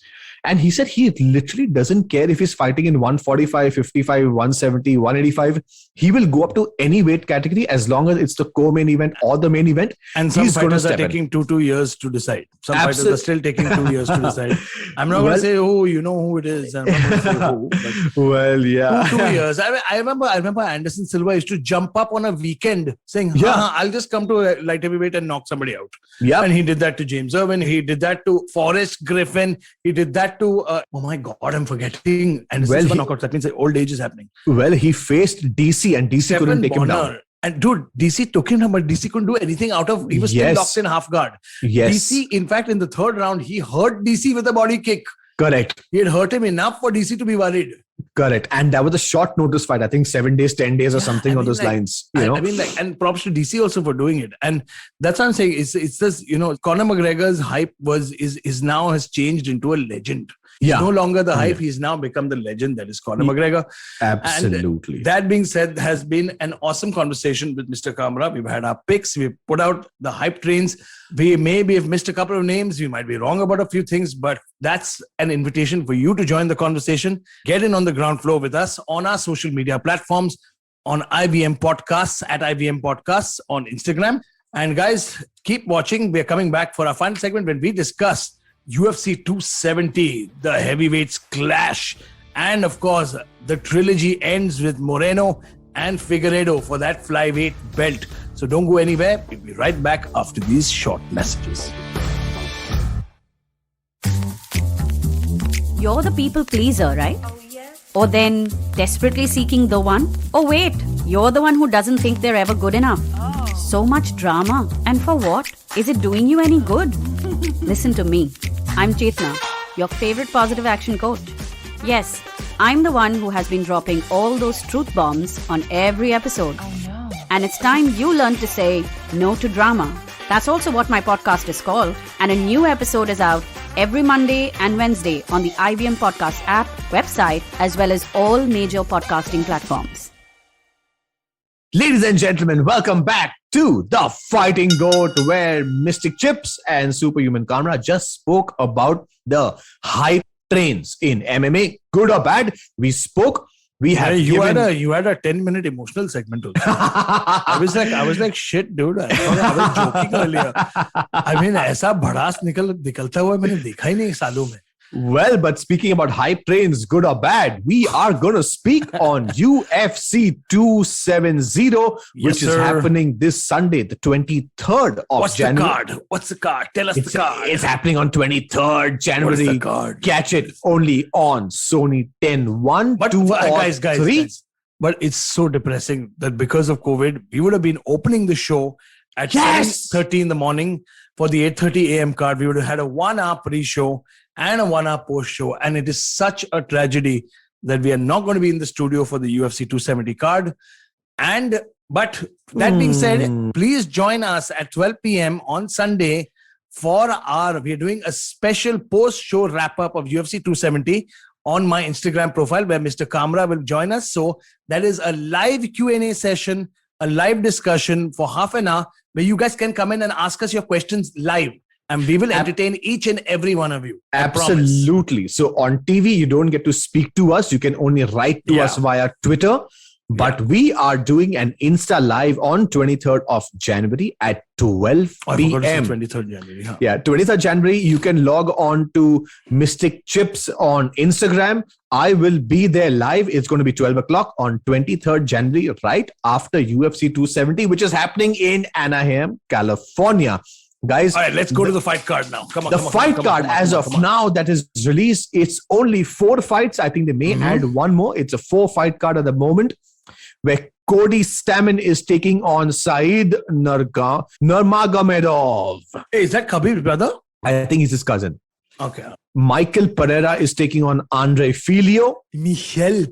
And he said he literally doesn't care if he's fighting in 145, 55, 170, 185. He will go up to any weight category as long as it's the co-main event or the main event. And some fighters are taking 2 years to decide. Some fighters are still taking 2 years to decide. I'm not going to say, you know who it is. I'm not going to say who. But well, yeah. 2 years. I remember Anderson Silva used to jump up on a weekend saying, I'll just come to light heavyweight and knock somebody out. Yeah. And he did that to James Irwin. He did that to Forrest Griffin. He did that to, oh my God, I'm forgetting. And knockouts. That means old age is happening. Well, he faced DC and DC couldn't take him down. And dude, DC took him down, but DC couldn't do anything he was still locked in half guard. Yes. DC, in fact, in the third round, he hurt DC with a body kick. Correct. He had hurt him enough for DC to be worried. Correct. And that was a short notice fight. I think 7 days, 10 days or something on those lines. And props to DC also for doing it. And that's what I'm saying. It's this, Conor McGregor's hype is now has changed into a legend. He's no longer the hype. He's now become the legend that is Conor McGregor. Absolutely. And that being said, has been an awesome conversation with Mr. Kamra. We've had our picks. We've put out the hype trains. We maybe have missed a couple of names. We might be wrong about a few things, but that's an invitation for you to join the conversation. Get in on the ground floor with us on our social media platforms, on IVM Podcasts, at IVM Podcasts on Instagram. And guys, keep watching. We're coming back for our final segment when we discuss UFC 270, the heavyweights clash. And of course, the trilogy ends with Moreno and Figueiredo for that flyweight belt. So don't go anywhere. We'll be right back after these short messages. You're the people pleaser, right? Oh, yes. Or then desperately seeking the one? Oh, wait, you're the one who doesn't think they're ever good enough. Oh. So much drama. And for what? Is it doing you any good? Listen to me. I'm Chetna, your favorite positive action coach. Yes, I'm the one who has been dropping all those truth bombs on every episode. Oh no. And it's time you learn to say no to drama. That's also what my podcast is called. And a new episode is out every Monday and Wednesday on the IVM Podcast app, website, as well as all major podcasting platforms. Ladies and gentlemen, welcome back to the Fighting GO.A.T, where Mystic Chips and Superhuman Kamra just spoke about the hype trains in MMA. Good or bad, we spoke. We have you had a 10-minute emotional segment also. I was like shit, dude. I was joking earlier. I mean, ऐसा भड़ास निकलता हुआ मैंने देखा ही नहीं सालों में. Well, but speaking about hype trains, good or bad, we are going to speak on UFC 270, which is happening this Sunday, the 23rd of January. What's the card? Tell us the card. It's happening on 23rd January. What is the card? Catch it only on Sony 10, 1, 2, guys. But it's so depressing that because of COVID, we would have been opening the show at 7:30 in the morning for the 8:30 a.m. card. We would have had a 1 hour pre-show and a 1 hour post-show. And it is such a tragedy that we are not going to be in the studio for the UFC 270 card. But that being said, please join us at 12 p.m. on Sunday we are doing a special post-show wrap-up of UFC 270 on my Instagram profile where Mr. Kamra will join us. So that is a live Q&A session, a live discussion for half an hour where you guys can come in and ask us your questions live. And we will entertain each and every one of you. Absolutely. So on TV, you don't get to speak to us. You can only write to us via Twitter. But we are doing an Insta Live on 23rd of January at 12 p.m. 23rd January. Huh? Yeah, 23rd January. You can log on to Mystic Chips on Instagram. I will be there live. It's going to be 12 o'clock on 23rd January, right after UFC 270, which is happening in Anaheim, California. Guys, all right, let's go to the fight card now. Come on. The fight card, as of now, that is released, it's only 4 fights. I think they may add one more. It's a 4-fight card at the moment, where Cody Stamann is taking on Said Nurmagomedov. Hey, is that Khabib's brother? I think he's his cousin. Okay. Michael Pereira is taking on Andre Filio. Miguel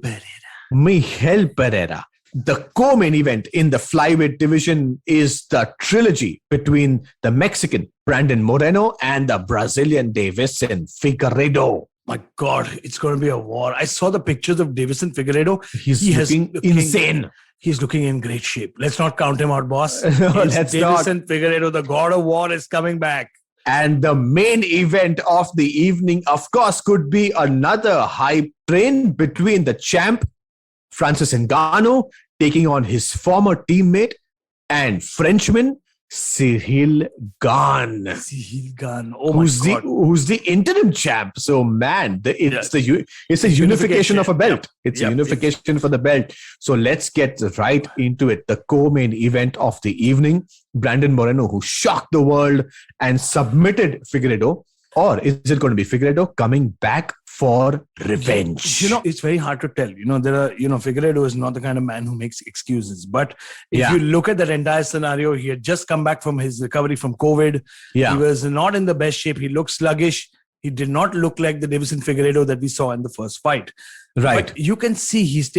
Pereira. The co-main event in the flyweight division is the trilogy between the Mexican Brandon Moreno and the Brazilian Davison Figueiredo. My God, it's going to be a war. I saw the pictures of Davison Figueiredo. He's looking insane. He's looking in great shape. Let's not count him out, boss. Davison Figueiredo, the God of War, is coming back. And the main event of the evening, of course, could be another hype train between the champ, Francis Ngannou, taking on his former teammate and Frenchman, Cyril Gane. Oh my God. Who's the interim champ? So man, it's a unification of a belt. It's a unification for the belt. So let's get right into it. The co-main event of the evening, Brandon Moreno, who shocked the world and submitted Figueiredo. Or is it going to be Figueiredo coming back for revenge? It's very hard to tell. Figueiredo is not the kind of man who makes excuses. But if you look at that entire scenario, he had just come back from his recovery from COVID. Yeah. He was not in the best shape. He looked sluggish. He did not look like the Davison Figueiredo that we saw in the first fight. Right. But you can see he's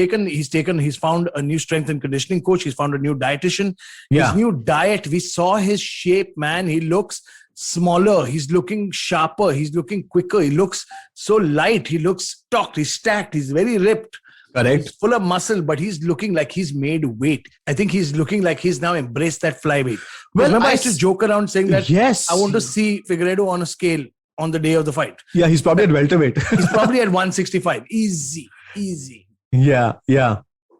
found a new strength and conditioning coach. He's found a new dietitian. His new diet. We saw his shape, man. He looks smaller, he's looking sharper, he's looking quicker, he looks so light, he looks stocked, he's stacked, he's very ripped. Correct. He's full of muscle, but he's looking like he's made weight. I think he's looking like he's now embraced that flyweight. Well, remember I used to joke around saying that I want to see Figueiredo on a scale on the day of the fight. Yeah, he's probably at welterweight. He's probably at 165. Easy. Yeah.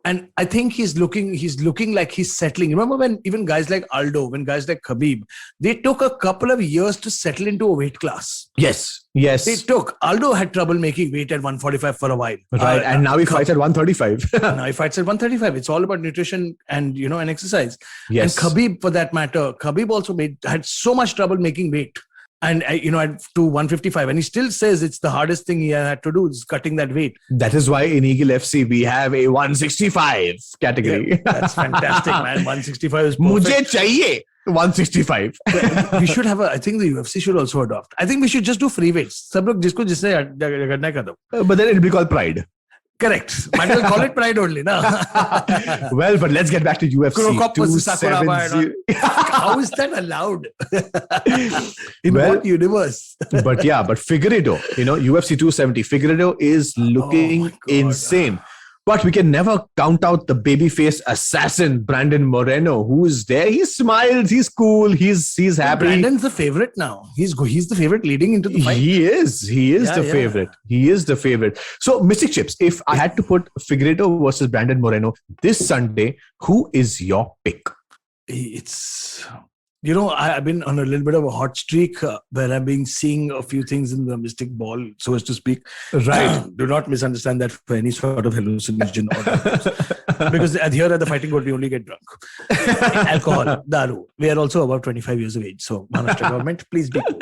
And I think he's looking like he's settling. Remember when even guys like Aldo, when guys like Khabib, they took a couple of years to settle into a weight class. Yes. Aldo had trouble making weight at 145 for a while. Right. And now he fights at 135. Now he fights at 135. It's all about nutrition and, and exercise. Yes. And Khabib, for that matter, Khabib also had so much trouble making weight. And, to 155. And he still says it's the hardest thing he had to do is cutting that weight. That is why in Eagle FC, we have a 165 category. Yeah, that's fantastic, man. 165 is perfect. Mujhe chahiye 165. We should have I think the UFC should also adopt. I think we should just do free weights. Sab log jisko jisse karna hai kar do. But then it'll be called Pride. Correct. Might as well call it Pride only, no? Well, but let's get back to UFC 270. How is that allowed? In what universe? But Figueiredo, UFC 270, Figueiredo is looking insane. But we can never count out the babyface assassin, Brandon Moreno, who is there. He smiles. He's cool. He's happy. Brandon's the favorite now. He's the favorite leading into the fight. He is the favorite. He is the favorite. So, Mystic Chips, if I had to put Figueiredo versus Brandon Moreno this Sunday, who is your pick? It's I've been on a little bit of a hot streak where I've been seeing a few things in the mystic ball, so as to speak. Right. Do not misunderstand that for any sort of hallucination. Because here at the Fighting G.O.A.T, we only get drunk. Alcohol, daru. We are also about 25 years of age. So, Maharashtra government, please be cool.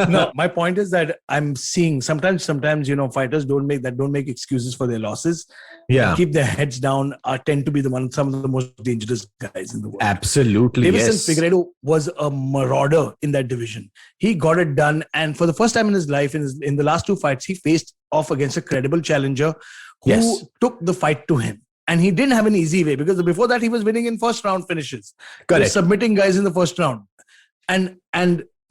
No, my point is that I'm seeing sometimes, fighters don't make excuses for their losses. Yeah. Keep their heads down, tend to be some of the most dangerous guys in the world. Absolutely. Davison Figueiredo was a marauder in that division. He got it done. And for the first time in his life, in the last two fights, he faced off against a credible challenger who took the fight to him. And he didn't have an easy way because before that, he was winning in first round finishes. Correct. He was submitting guys in the first round. And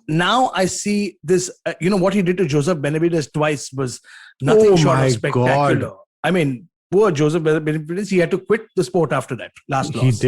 now I see this, what he did to Joseph Benavidez twice was nothing short of spectacular. God. I mean, poor Joseph Benavidez, he had to quit the sport after that last loss.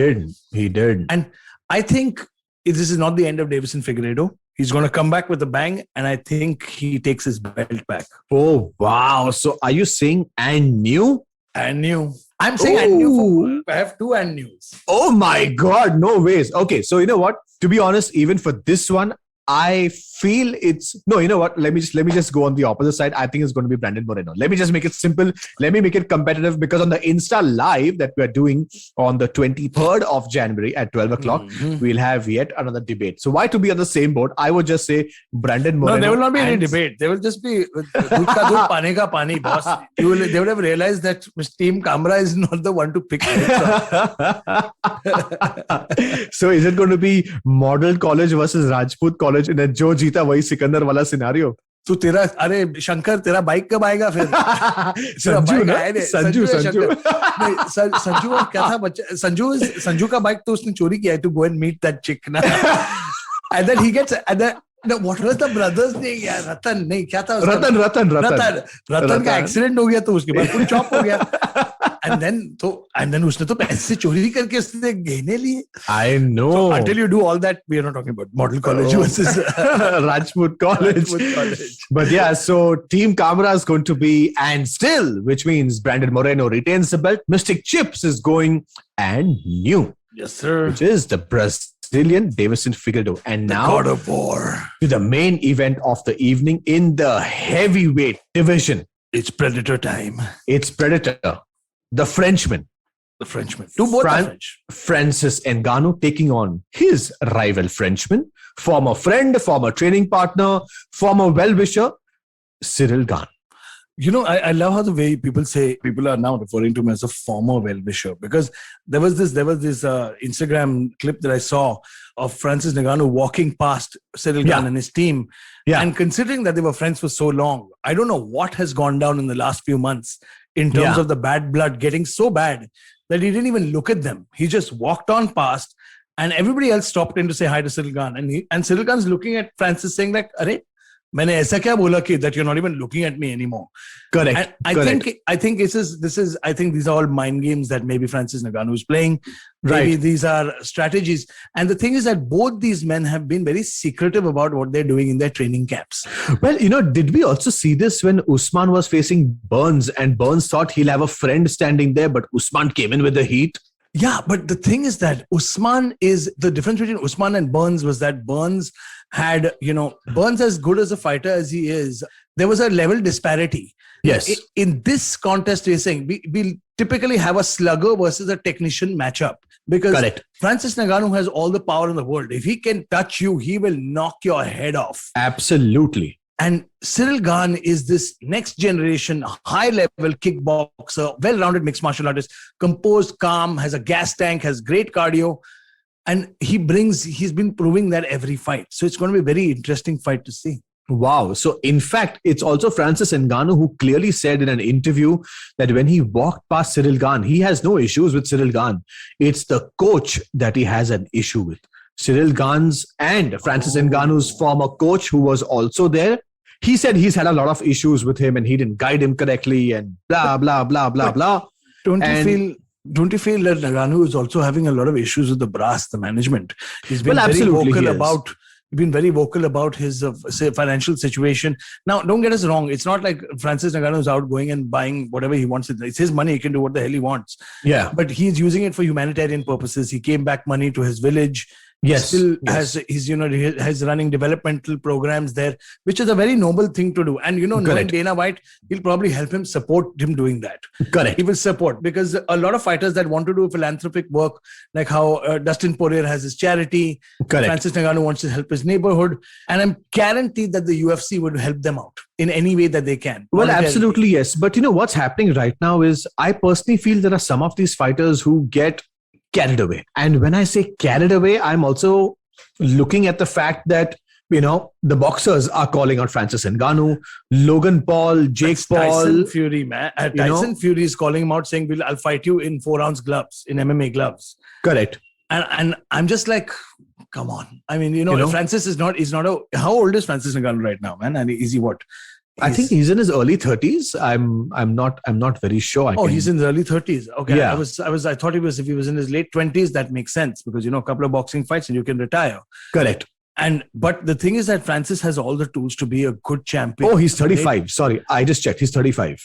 He did. And I think this is not the end of Davison Figueiredo. He's going to come back with a bang, and I think he takes his belt back. Oh, wow. So are you saying and new? And new. I'm saying and new. I have two and news. Oh my God. No ways. Okay. So you know what? To be honest, even for this one, I feel you know what? Let me just go on the opposite side. I think it's going to be Brandon Moreno. Let me just make it simple. Let me make it competitive because on the Insta Live that we're doing on the 23rd of January at 12 o'clock, we'll have yet another debate. So why to be on the same boat? I would just say Brandon Moreno. No, there will not be any debate. There will just be Dud ka dud, pane ka pani, boss. They would have realized that Team Kamra is not the one to pick. So is it going to be Model College versus Rajput College in a Jo Jeeta Wahi Sikandar wala scenario? तो शंकर तेरा bike कब आएगा फिर? संजू क्या था बच्चा? संजू का bike तो उसने चोरी किया है to go and meet that chick ना. And then he gets no, what was the brothers name? यार रतन नहीं क्या था? रतन का एक्सीडेंट हो गया तो उसके बाद फुल चॉप हो गया. And then उसने तो पैसे चोरी करके उसने गहने लिए. I know. So until you do all that, we are not talking about Model College versus Rajput College. But yeah, so Team Kamra is going to be and still, which means Brandon Moreno retains the belt. Mystic Chips is going and new. Yes, sir. Which is the Brazilian Davison Figueiredo. And now God of War to the main event of the evening in the heavyweight division. It's Predator time. It's Predator. The Frenchman. Two both are French. Francis Ngannou taking on his rival Frenchman, former friend, former training partner, former well-wisher, Cyril Gane. I love how the way people are now referring to him as a former well-wisher, because there was this Instagram clip that I saw of Francis Ngannou walking past Cyril Gane and his team. Yeah. And considering that they were friends for so long, I don't know what has gone down in the last few months in terms of the bad blood getting so bad that he didn't even look at them. He just walked on past and everybody else stopped in to say hi to Cyril Gane. And Cyril Gane's looking at Francis saying like, "Arey, मैंने ऐसा क्या बोला कि that you're not even looking at me anymore." Correct. And I think these are all mind games that maybe Francis Ngannou is playing. Maybe these are strategies. And the thing is that both these men have been very secretive about what they're doing in their training camps. Well, did we also see this when Usman was facing Burns and Burns thought he'll have a friend standing there, but Usman came in with the heat? Yeah, but the thing is that the difference between Usman and Burns was that Burns had, Burns as good as a fighter as he is, there was a level disparity. Yes. In this contest racing, we typically have a slugger versus a technician matchup because Francis Ngannou has all the power in the world. If he can touch you, he will knock your head off. Absolutely. And Cyril Gane is this next generation, high-level kickboxer, well-rounded mixed martial artist, composed, calm, has a gas tank, has great cardio. And he's been proving that every fight. So it's going to be a very interesting fight to see. Wow. So in fact, it's also Francis Ngannou who clearly said in an interview that when he walked past Cyril Gane, he has no issues with Cyril Gane. It's the coach that he has an issue with. Cyril Gane's and Francis Ngannou's former coach, who was also there, he said he's had a lot of issues with him and he didn't guide him correctly and blah, blah, blah, blah, blah. Don't you feel that Ngannou is also having a lot of issues with the brass, the management? He's been very vocal about his financial situation. Now, don't get us wrong. It's not like Francis Ngannou is out going and buying whatever he wants. It's his money. He can do what the hell he wants. Yeah. But he's using it for humanitarian purposes. He came back money to his village. Yes, still yes. has running developmental programs there, which is a very noble thing to do. And knowing Correct. Dana White, he'll probably help him support him doing that. Correct. He will support, because a lot of fighters that want to do philanthropic work, like how Dustin Poirier has his charity, Correct. Francis Ngannou wants to help his neighborhood, and I'm guaranteed that the UFC would help them out in any way that they can. Well, absolutely, yes. But what's happening right now is, I personally feel there are some of these fighters who get carried away. And when I say carried away, I'm also looking at the fact that, the boxers are calling out Francis Ngannou, Logan Paul, Jake Paul. Tyson Fury, man. Tyson Fury is calling him out, saying, I'll fight you in 4-ounce gloves, in MMA gloves. Correct. And I'm just like, come on. I mean, Francis is not how old is Francis Ngannou right now, man? And is he what? I think he's in his early 30s. I'm not very sure. He's in his early 30s. Okay. Yeah. I thought if he was in his late 20s, that makes sense, because a couple of boxing fights and you can retire. Correct. But the thing is that Francis has all the tools to be a good champion. Oh, he's 35. Right? Sorry, I just checked. He's 35.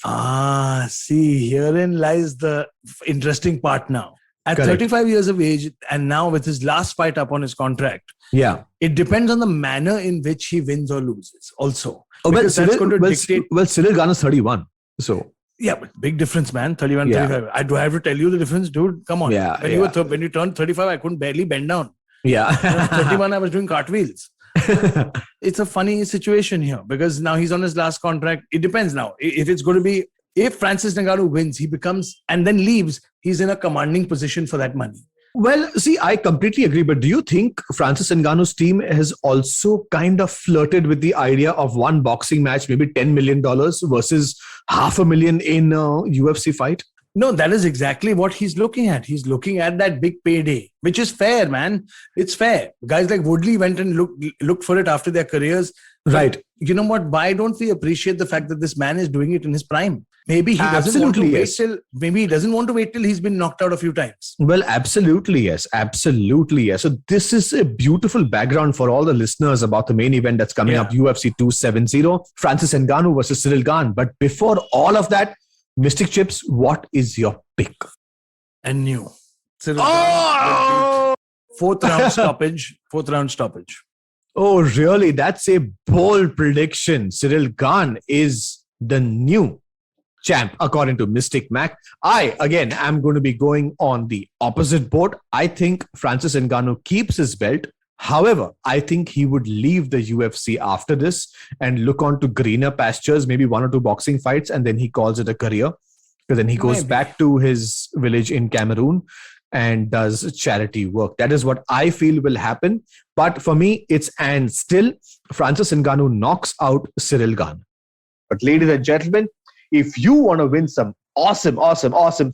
See, herein lies the interesting part now. At Correct. 35 years of age, and now with his last fight up on his contract, it depends on the manner in which he wins or loses also. Cyril Gane is 31. So yeah, but big difference, man. 31, 35. Do I have to tell you the difference, dude? Come on. Yeah, when you turned 35, I couldn't barely bend down. Yeah. 31, I was doing cartwheels. It's a funny situation here, because now he's on his last contract. It depends now. If Francis Ngannou wins, he becomes, and then leaves, he's in a commanding position for that money. Well, see, I completely agree. But do you think Francis Ngannou's team has also kind of flirted with the idea of one boxing match, maybe $10 million versus $500,000 in a UFC fight? No, that is exactly what he's looking at. He's looking at that big payday, which is fair, man. It's fair. Guys like Woodley went and looked for it after their careers. Right. But you know what? Why don't we appreciate the fact that this man is doing it in his prime? Maybe he doesn't want to wait till he's been knocked out a few times. Well, absolutely, yes. Absolutely, yes. So this is a beautiful background for all the listeners about the main event that's coming up, UFC 270, Francis Ngannou versus Cyril Gane. But before all of that, Mystic Chips, what is your pick? And new. Fourth round stoppage. Oh, really? That's a bold prediction. Cyril Gane is the new champ, according to Mystic Mac. I, again, am going to be going on the opposite boat. I think Francis Ngannou keeps his belt. However, I think he would leave the UFC after this and look on to greener pastures, maybe 1 or 2 boxing fights, and then he calls it a career. Because then he goes back to his village in Cameroon and does charity work. That is what I feel will happen. But for me, it's and still Francis Ngannou knocks out Cyril Gane. But ladies and gentlemen, if you want to win some awesome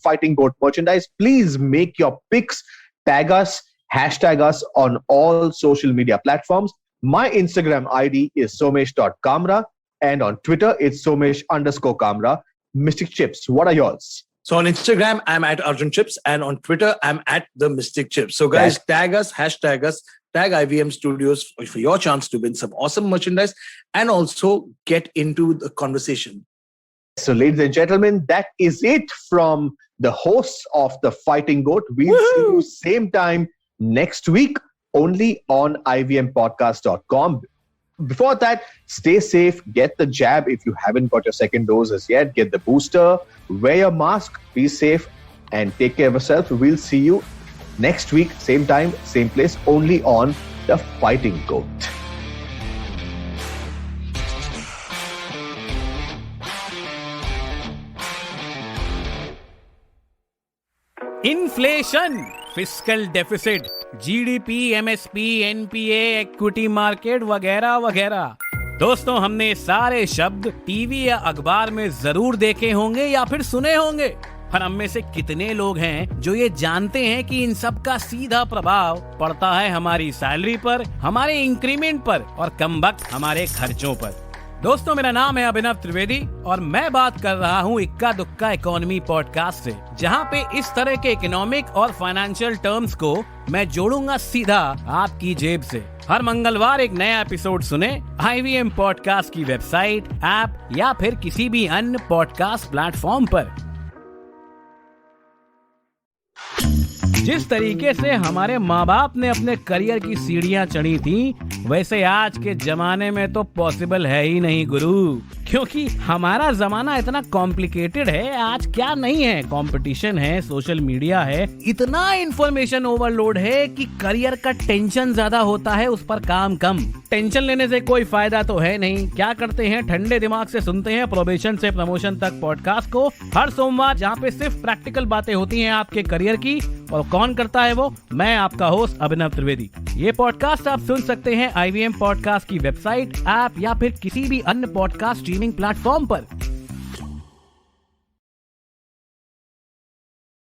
Fighting G.O.A.T merchandise, please make your picks, tag us, hashtag us on all social media platforms. My Instagram ID is somesh.kamra, and on Twitter, it's somesh_kamra. Mystic Chips, what are yours? So on Instagram, I'm at Arjun Chips, and on Twitter, I'm at the Mystic Chips. So guys, tag us, hashtag us, tag IVM Studios for your chance to win some awesome merchandise and also get into the conversation. So ladies and gentlemen, that is it from the hosts of the Fighting G.O.A.T. We'll see you same time next week, only on ivmpodcast.com. Before that, stay safe, get the jab if you haven't got your second dose as yet, get the booster, wear your mask, be safe, and take care of yourself. We'll see you next week, same time, same place, only on the Fighting G.O.A.T. Inflation, fiscal deficit, GDP, MSP, NPA, equity market वगैरह वगैरह। दोस्तों, हमने सारे शब्द TV या अखबार में जरूर देखे होंगे या फिर सुने होंगे, पर हम में से कितने लोग हैं जो ये जानते हैं कि इन सब का सीधा प्रभाव पड़ता है हमारी सैलरी पर, हमारे इंक्रीमेंट पर और कमबख्त हमारे खर्चों पर। दोस्तों, मेरा नाम है अभिनव त्रिवेदी और मैं बात कर रहा हूँ इक्का दुक्का इकोनॉमी पॉडकास्ट से, जहाँ पे इस तरह के इकोनॉमिक और फाइनेंशियल टर्म्स को मैं जोड़ूंगा सीधा आपकी जेब से। हर मंगलवार एक नया एपिसोड सुने IVM पॉडकास्ट की वेबसाइट, ऐप या फिर किसी भी अन्य पॉडकास्ट प्लेटफॉर्म पर। जिस तरीके से हमारे माँ बाप ने अपने करियर की सीढ़ियाँ चढ़ी थी, वैसे आज के जमाने में तो पॉसिबल है ही नहीं गुरु, क्योंकि हमारा जमाना इतना कॉम्प्लिकेटेड है। आज क्या नहीं है, कंपटीशन है, सोशल मीडिया है, इतना इंफॉर्मेशन ओवरलोड है कि करियर का टेंशन ज्यादा होता है, उस पर काम कम। टेंशन लेने से कोई फायदा तो है नहीं। क्या करते हैं, ठंडे दिमाग से सुनते हैं प्रोबेशन से प्रमोशन तक पॉडकास्ट को हर सोमवार, जहाँ पे सिर्फ प्रैक्टिकल बातें होती हैं आपके करियर की। और कौन करता है वो? मैं आपका होस्ट अभिनव त्रिवेदी। ये पॉडकास्ट आप सुन सकते हैं IVM पॉडकास्ट की वेबसाइट, ऐप या फिर किसी भी अन्य पॉडकास्ट स्ट्रीमिंग प्लेटफॉर्म पर।